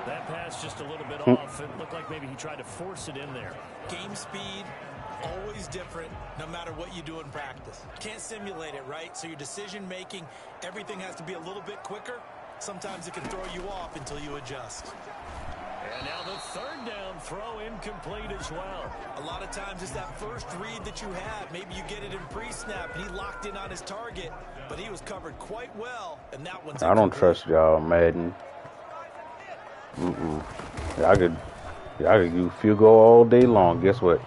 That pass just a little bit off. It looked like maybe he tried to force it in there. Game speed, always different, no matter what you do in practice. Can't simulate it, right? So your decision making, everything has to be a little bit quicker. Sometimes it can throw you off until you adjust. And now the third down throw incomplete as well. A lot of times it's that first read that you have. Maybe you get it in pre-snap and he locked in on his target, but he was covered quite well, and that one's I don't trust y'all, Madden. I could do field goal all day long. Guess what?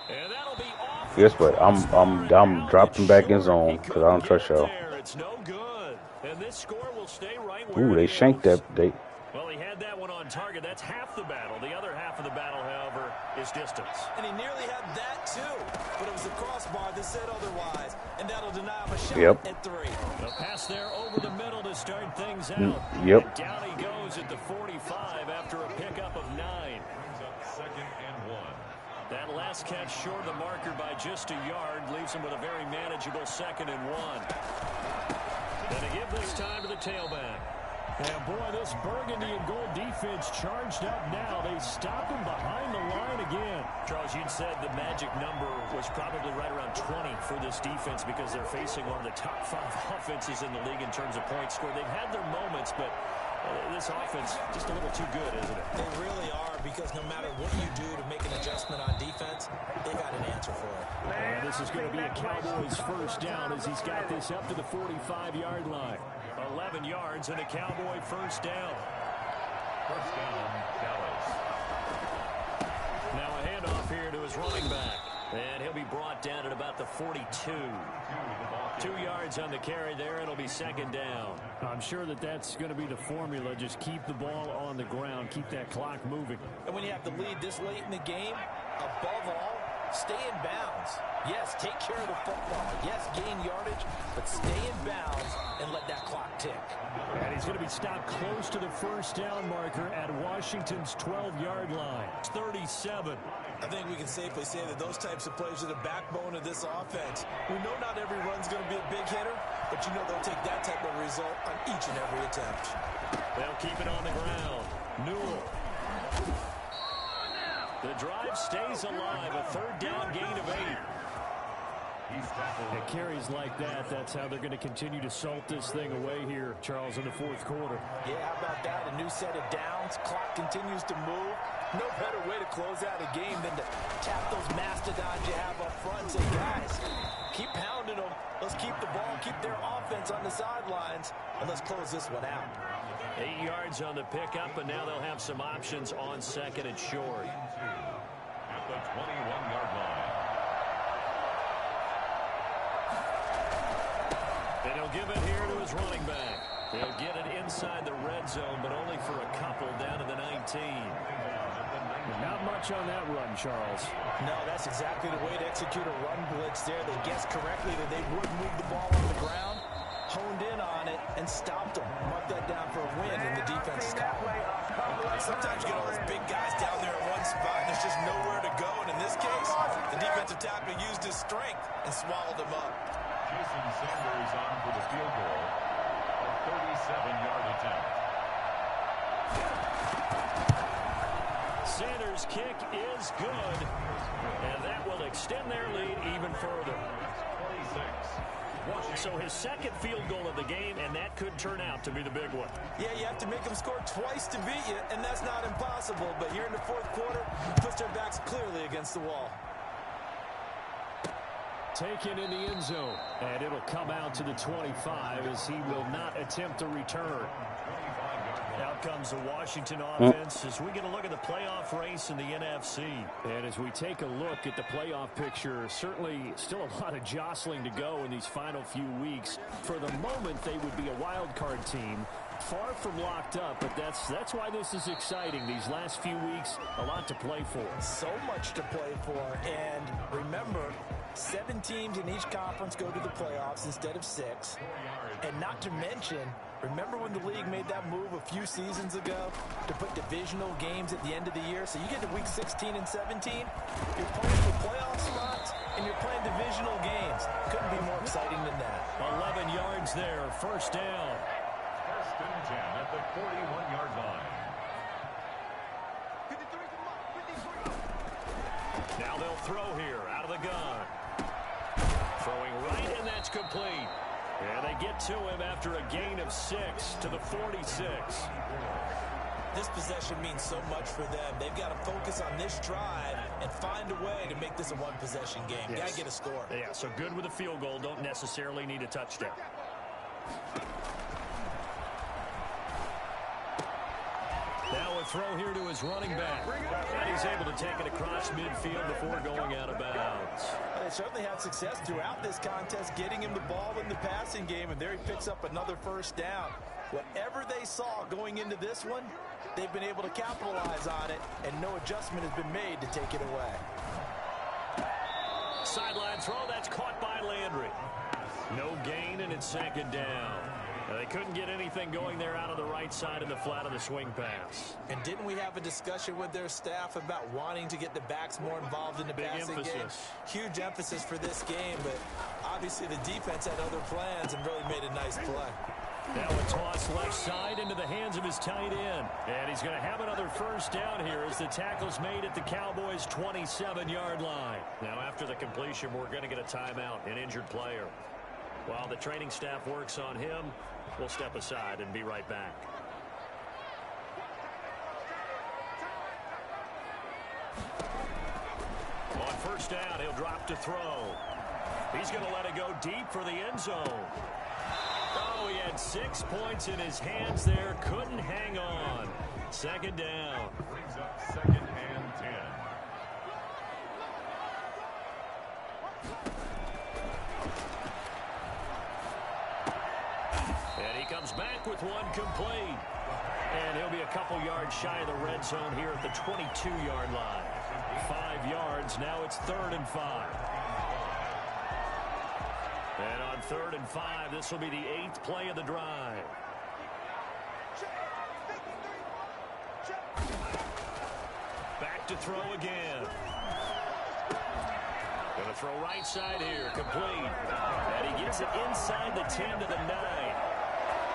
And that'll be off. Guess what? I'm dropping back in zone because I don't trust y'all. It's no good. And this score will stay right Ooh, where they it shanked is. that. Well, he had that one on target. That's half the battle. The other half of the battle, however, is distance. And he nearly had that too, but it was the crossbar that said otherwise, and that'll deny him a shot at 3. A pass there over the middle to start things out. Yep. And down he goes at the 45 after a pickup of 9. Second and 1. That last catch short of the marker by just a yard leaves him with a very manageable 2nd and 1. And to give this time to the tailback. And boy, this burgundy and gold defense charged up now. They stopped him behind the line again. Charles, you'd said the magic number was probably right around 20 for this defense because they're facing one of the top 5 offenses in the league in terms of points scored. They've had their moments, but this offense just a little too good, isn't it? They really are, because no matter what you do to make an adjustment on defense, they've got an answer for it. And this is going to be a Cowboys first down as he's got this up to the 45-yard line. 11 yards and a Cowboy first down. First down, Dallas. Now a handoff here to his running back. And he'll be brought down at about the 42. 2 yards on the carry there. It'll be 2nd down. I'm sure that's going to be the formula. Just keep the ball on the ground. Keep that clock moving. And when you have the lead this late in the game, above all, stay in bounds. Yes, take care of the football. Yes, gain yardage, but stay in bounds and let that clock tick. And he's going to be stopped close to the first down marker at Washington's 12-yard line. It's 37. I think we can safely say that those types of plays are the backbone of this offense. We know not every run's going to be a big hitter, but you know they'll take that type of result on each and every attempt. They'll keep it on the ground. Newell. The drive stays alive. A 3rd down gain of 8. It carries like that. That's how they're going to continue to salt this thing away here, Charles, in the 4th quarter. Yeah, how about that? A new set of downs. Clock continues to move. No better way to close out a game than to tap those mastodons you have up front and say, guys, keep pounding them. Let's keep the ball, keep their offense on the sidelines, and let's close this one out. 8 yards on the pickup, and now they'll have some options on 2nd and short. At the 21-yard line. And he'll They'll give it here to his running back. They'll get it inside the red zone, but only for a couple down to the 19. Not much on that run, Charles. No, that's exactly the way to execute a run blitz there. They guessed correctly that they would move the ball on the ground, honed in on it, and stopped them. Mark that down for a win in the defense's column. Sometimes you get all those big guys down there in one spot, and there's just nowhere to go. And in this case, the defensive tackle used his strength and swallowed him up. Jason Sanders on for the field goal. A 37-yard attempt. Sanders' kick is good, and that will extend their lead even further. 26. So his second field goal of the game, and that could turn out to be the big one. Yeah, you have to make them score twice to beat you, and that's not impossible. But here in the fourth quarter, puts their backs clearly against the wall. Taken in the end zone, and it'll come out to the 25 as he will not attempt a return. Out comes the Washington offense as we get a look at the playoff race in the NFC. And as we take a look at the playoff picture, certainly still a lot of jostling to go in these final few weeks. For the moment, they would be a wild card team. Far from locked up, but that's why this is exciting. These last few weeks, a lot to play for. So much to play for. And remember, 7 teams in each conference go to the playoffs instead of 6. And not to mention, remember when the league made that move a few seasons ago to put divisional games at the end of the year? So you get to week 16 and 17, you're playing for playoff spots, and you're playing divisional games. Couldn't be more exciting than that. 11 yards there, first down. First and 10 at the 41-yard line. Now they'll throw here out of the gun. Throwing right, and that's complete. And they get to him after a gain of 6 to the 46. This possession means so much for them. They've got to focus on this drive and find a way to make this a one-possession game. Yes. Got to get a score. Yeah, so good with a field goal. Don't necessarily need a touchdown. Now a throw here to his running back. And he's able to take it across midfield before going out of bounds. They certainly had success throughout this contest getting him the ball in the passing game, and there he picks up another first down. Whatever they saw going into this one, they've been able to capitalize on it, and no adjustment has been made to take it away. Sideline throw, that's caught by Landry. No gain, and it's second down. They couldn't get anything going there out of the right side of the flat of the swing pass. And didn't we have a discussion with their staff about wanting to get the backs more involved in the passing game? Huge emphasis for this game, but obviously the defense had other plans and really made a nice play. Now a toss left side into the hands of his tight end. And he's going to have another first down here as the tackle's made at the Cowboys' 27-yard line. Now after the completion, we're going to get a timeout, an injured player. While the training staff works on him, we'll step aside and be right back. On first down, he'll drop to throw. He's going to let it go deep for the end zone. Oh, he had 6 points in his hands there. Couldn't hang on. Second down. Brings up second and 10. And he comes back with one complete. And he'll be a couple yards shy of the red zone here at the 22-yard line. 5 yards. Now it's 3rd and 5. And on 3rd and 5, this will be the 8th play of the drive. Back to throw again. Going to throw right side here, complete. And he gets it inside the 10 to the 9.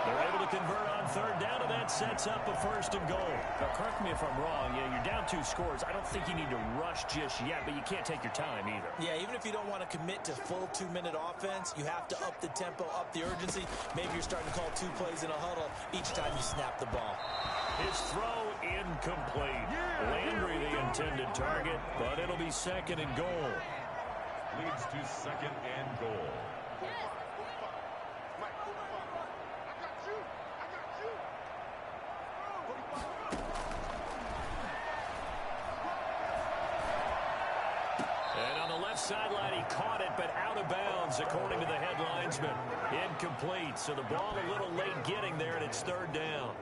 They're able to convert on 3rd down, and that sets up a 1st and goal. Now, correct me if I'm wrong. Yeah, you're down 2 scores. I don't think you need to rush just yet, but you can't take your time either. Yeah, even if you don't want to commit to full 2-minute offense, you have to up the tempo, up the urgency. Maybe you're starting to call 2 plays in a huddle each time you snap the ball. His throw incomplete. Landry the intended target, but it'll be 2nd and goal. Leads to 2nd and goal. And on the left sideline, he caught it, but out of bounds. yards, according to the headlinesman. Incomplete, so the ball a little late getting there, and it's third down.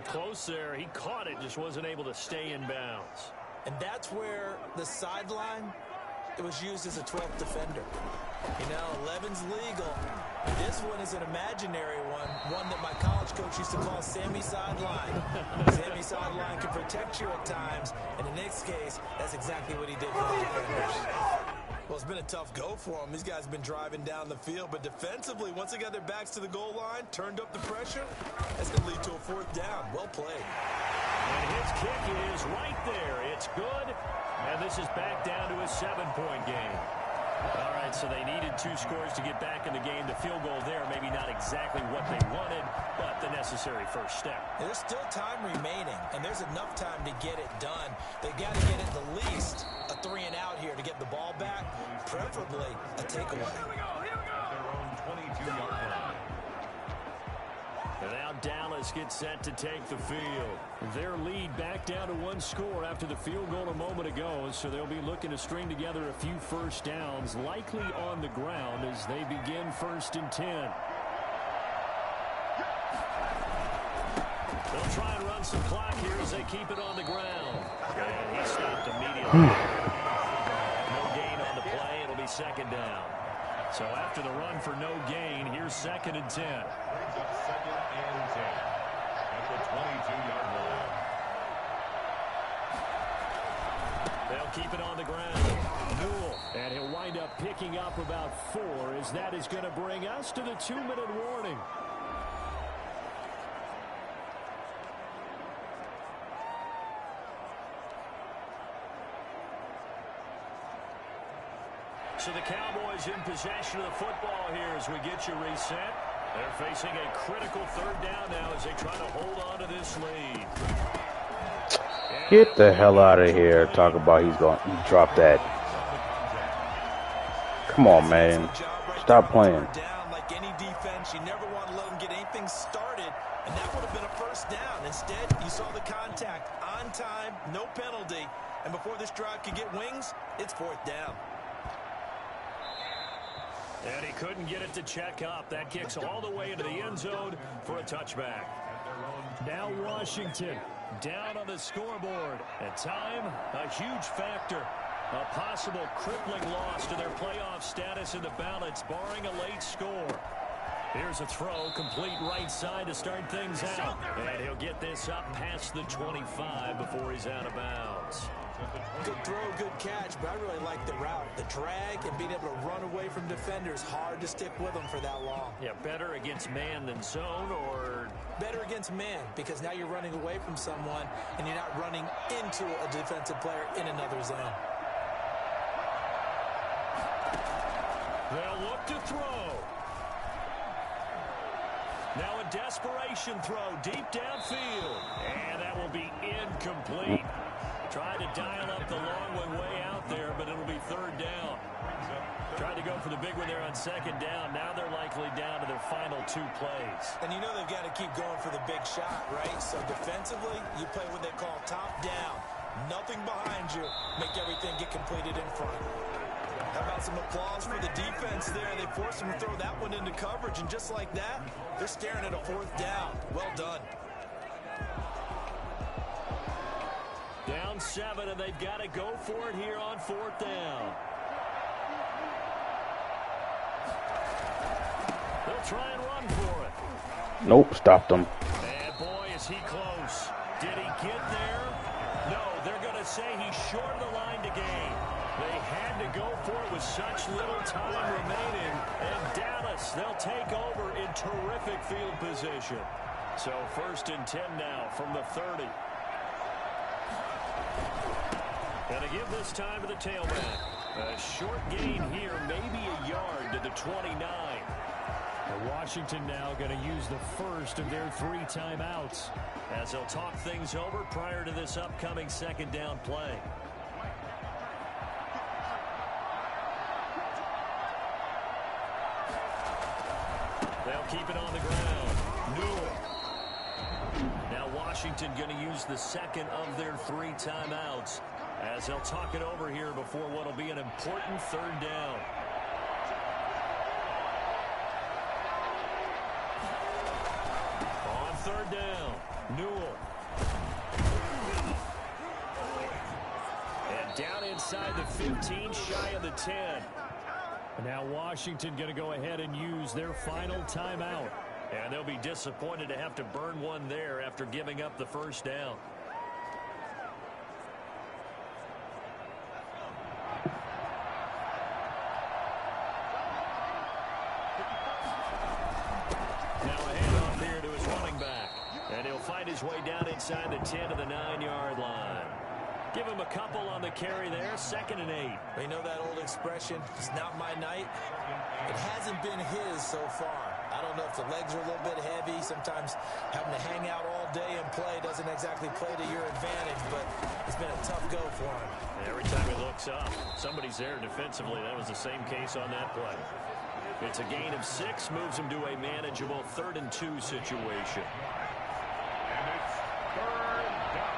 Close there. He caught it, just wasn't able to stay in bounds. And that's where the sideline, it was used as a 12th defender. You know, 11's legal. This one is an imaginary one that my college coach used to call Sammy Sideline. Sammy Sideline can protect you at times, and in this case, that's exactly what he did for the defenders. Well, it's been a tough go for them. These guys have been driving down the field, but defensively, once they got their backs to the goal line, turned up the pressure, that's going to lead to a fourth down. Well played. And his kick is right there. It's good, and this is back down to a 7-point game. All right, so they needed 2 scores to get back in the game. The field goal there, maybe not exactly what they wanted, but the necessary first step. And there's still time remaining, and there's enough time to get it done. They've got to get at the least a 3 and out here to get the ball back, preferably a takeaway. Their own 22-yard line. And now Dallas gets set to take the field. Their lead back down to 1 score after the field goal a moment ago, so they'll be looking to string together a few first downs, likely on the ground as they begin 1st and 10. They'll try and run some clock here as they keep it on the ground. And he stopped immediately. No gain on the play. It'll be 2nd down. So after the run for no gain, here's 2nd and 10. Brings up 2nd and 10 at the 22-yard line. They'll keep it on the ground. Newell, and he'll wind up picking up about 4 as that is going to bring us to the 2-minute warning. So the Cowboys in possession of the football here as we get you reset. They're facing a critical 3rd down now as they try to hold on to this lead. Get the hell out of here. Talk about he's going to drop that. Come on, man. Stop playing. Down like any defense, you never want to let them get anything started, and that would have been a 1st down. Instead, you saw the contact on time, no penalty, and before this drive could get wings, it's 4th down. And he couldn't get it to check up. That kicks all the way into the end zone for a touchback. Now Washington down on the scoreboard. At time, a huge factor. A possible crippling loss to their playoff status in the balance, barring a late score. Here's a throw, complete right side to start things out. And he'll get this up past the 25 before he's out of bounds. Good throw, good catch, but I really like the route. The drag and being able to run away from defenders, hard to stick with them for that long. Yeah, better against man than zone, or better against man, because now you're running away from someone and you're not running into a defensive player in another zone. They'll look to throw. Now a desperation throw deep downfield. And that will be incomplete. Tried to dial up the long one way out there, but it'll be 3rd down. Tried to go for the big one there on 2nd down. Now they're likely down to their final 2 plays. And you know they've got to keep going for the big shot, right? So defensively, you play what they call top down. Nothing behind you. Make everything get completed in front. How about some applause for the defense there? They forced them to throw that one into coverage, and just like that, they're staring at a 4th down. Well done. Down 7, and they've got to go for it here on 4th down. They'll try and run for it. Nope, stopped him. And boy, is he close. Did he get there? No, they're going to say he's short of the line to gain. They had to go for it with such little time remaining. And Dallas, they'll take over in terrific field position. So 1st and 10 now from the 30. And to give this time to the tailback. A short gain here, maybe a yard to the 29. And Washington now going to use the first of their 3 timeouts as they'll talk things over prior to this upcoming 2nd down play. They'll keep it on the ground. Newell. Now Washington going to use the 2nd of their 3 timeouts as they'll talk it over here before what will be an important 3rd down. inside the 15, shy of the 10. Now Washington going to go ahead and use their final timeout. And they'll be disappointed to have to burn one there after giving up the first down. Now a handoff here to his running back. And he'll find his way down inside the 10 to the 9-yard line. Give him a couple on the carry there, 2nd and 8. You know that old expression, it's not my night? It hasn't been his so far. I don't know if the legs are a little bit heavy. Sometimes having to hang out all day and play doesn't exactly play to your advantage, but it's been a tough go for him. Every time he looks up, somebody's there defensively. That was the same case on that play. It's a gain of 6, moves him to a manageable 3rd and 2 situation. And it's 3rd down.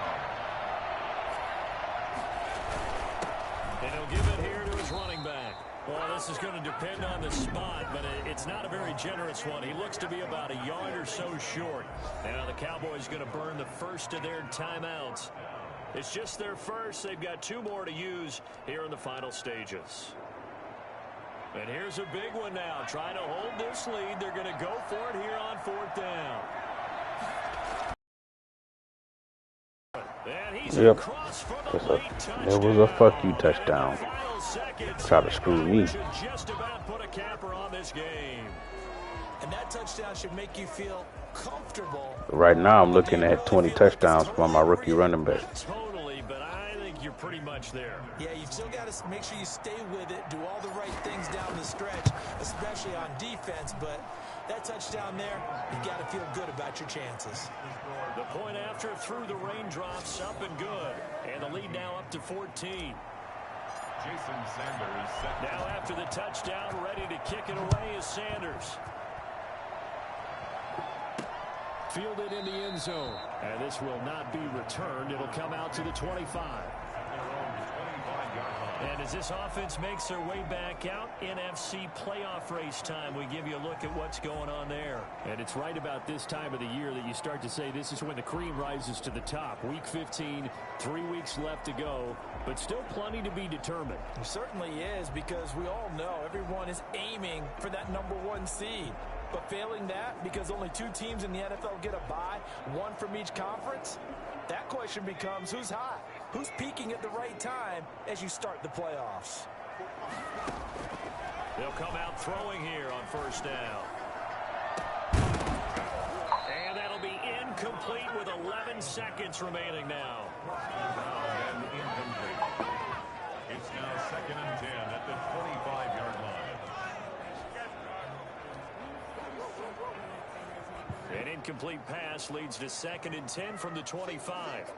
And he'll give it here to his running back. Well, this is going to depend on the spot, but it's not a very generous one. He looks to be about a yard or so short. Now the Cowboys going to burn the first of their timeouts. It's just their first. They've got 2 more to use here in the final stages. And here's a big one now. Trying to hold this lead. They're going to go for it here on 4th down. And he's across for the late touchdown. It was a fuck you touchdown. Try to screw me. Just about put a capper on this game. And that touchdown should make you feel comfortable. Right now, I'm looking at 20 touchdowns from my rookie running back. Totally, but I think you're pretty much there. Yeah, you've still got to make sure you stay with it, do all the right things down the stretch, especially on defense. But that touchdown there, you got to feel good about your chances. The point after through the raindrops, up and good. And the lead now up to 14. Jason Sanders set. Now after the touchdown, ready to kick it away is Sanders. Fielded in the end zone. And this will not be returned. It'll come out to the 25. And as this offense makes their way back out, NFC playoff race time, we give you a look at what's going on there. And it's right about this time of the year that you start to say this is when the cream rises to the top. Week 15, 3 weeks left to go, but still plenty to be determined. It certainly is, because we all know everyone is aiming for that #1 seed. But failing that, because only 2 teams in the NFL get a bye, 1 from each conference, that question becomes who's hot? Who's peaking at the right time as you start the playoffs? They'll come out throwing here on 1st down. And that'll be incomplete with 11 seconds remaining now. And incomplete. It's now 2nd and 10 at the 25-yard line. An incomplete pass leads to 2nd and 10 from the 25.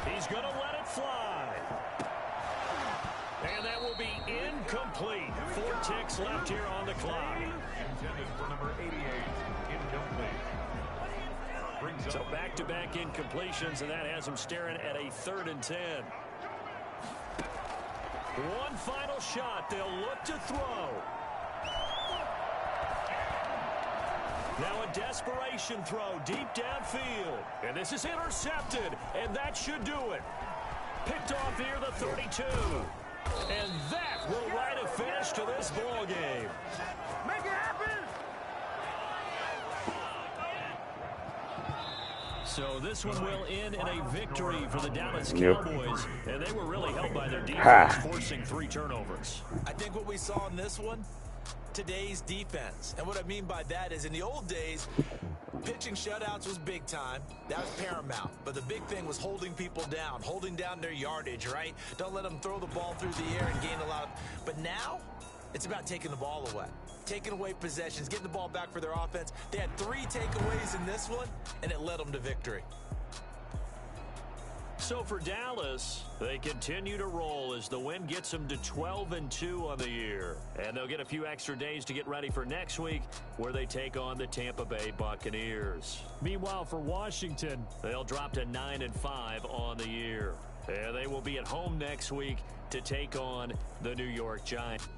He's going to let it fly. And that will be incomplete. 4 ticks left here on the clock. Intended for number 88. Incomplete. So back-to-back incompletions, and that has him staring at a 3rd and 10. One final shot. They'll look to throw. Now a desperation throw deep downfield. And this is intercepted. And that should do it. Picked off here, the 32. And that will write a finish to this ball game. Make it happen! So this one will end in a victory for the Dallas Cowboys. And they were really helped by their defense, forcing 3 turnovers. I think what we saw in this one, today's defense. And what I mean by that is in the old days, pitching shutouts was big time. That was paramount. But the big thing was holding people down, holding down their yardage, right? Don't let them throw the ball through the air and gain a lot of... But now, it's about taking the ball away. Taking away possessions, getting the ball back for their offense. They had 3 takeaways in this one, and it led them to victory. So for Dallas, they continue to roll as the win gets them to 12-2 on the year. And they'll get a few extra days to get ready for next week, where they take on the Tampa Bay Buccaneers. Meanwhile, for Washington, they'll drop to 9-5 on the year. And they will be at home next week to take on the New York Giants.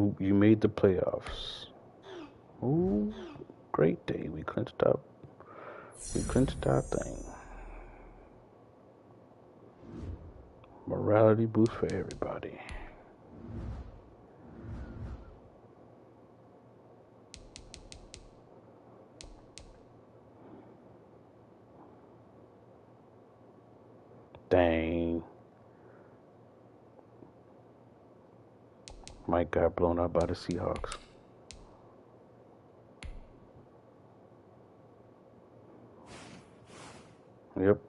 Ooh, you made the playoffs. Ooh, great day. We clinched up. We clinched our thing. Morality boost for everybody. Dang. Mike got blown out by the Seahawks. Yep.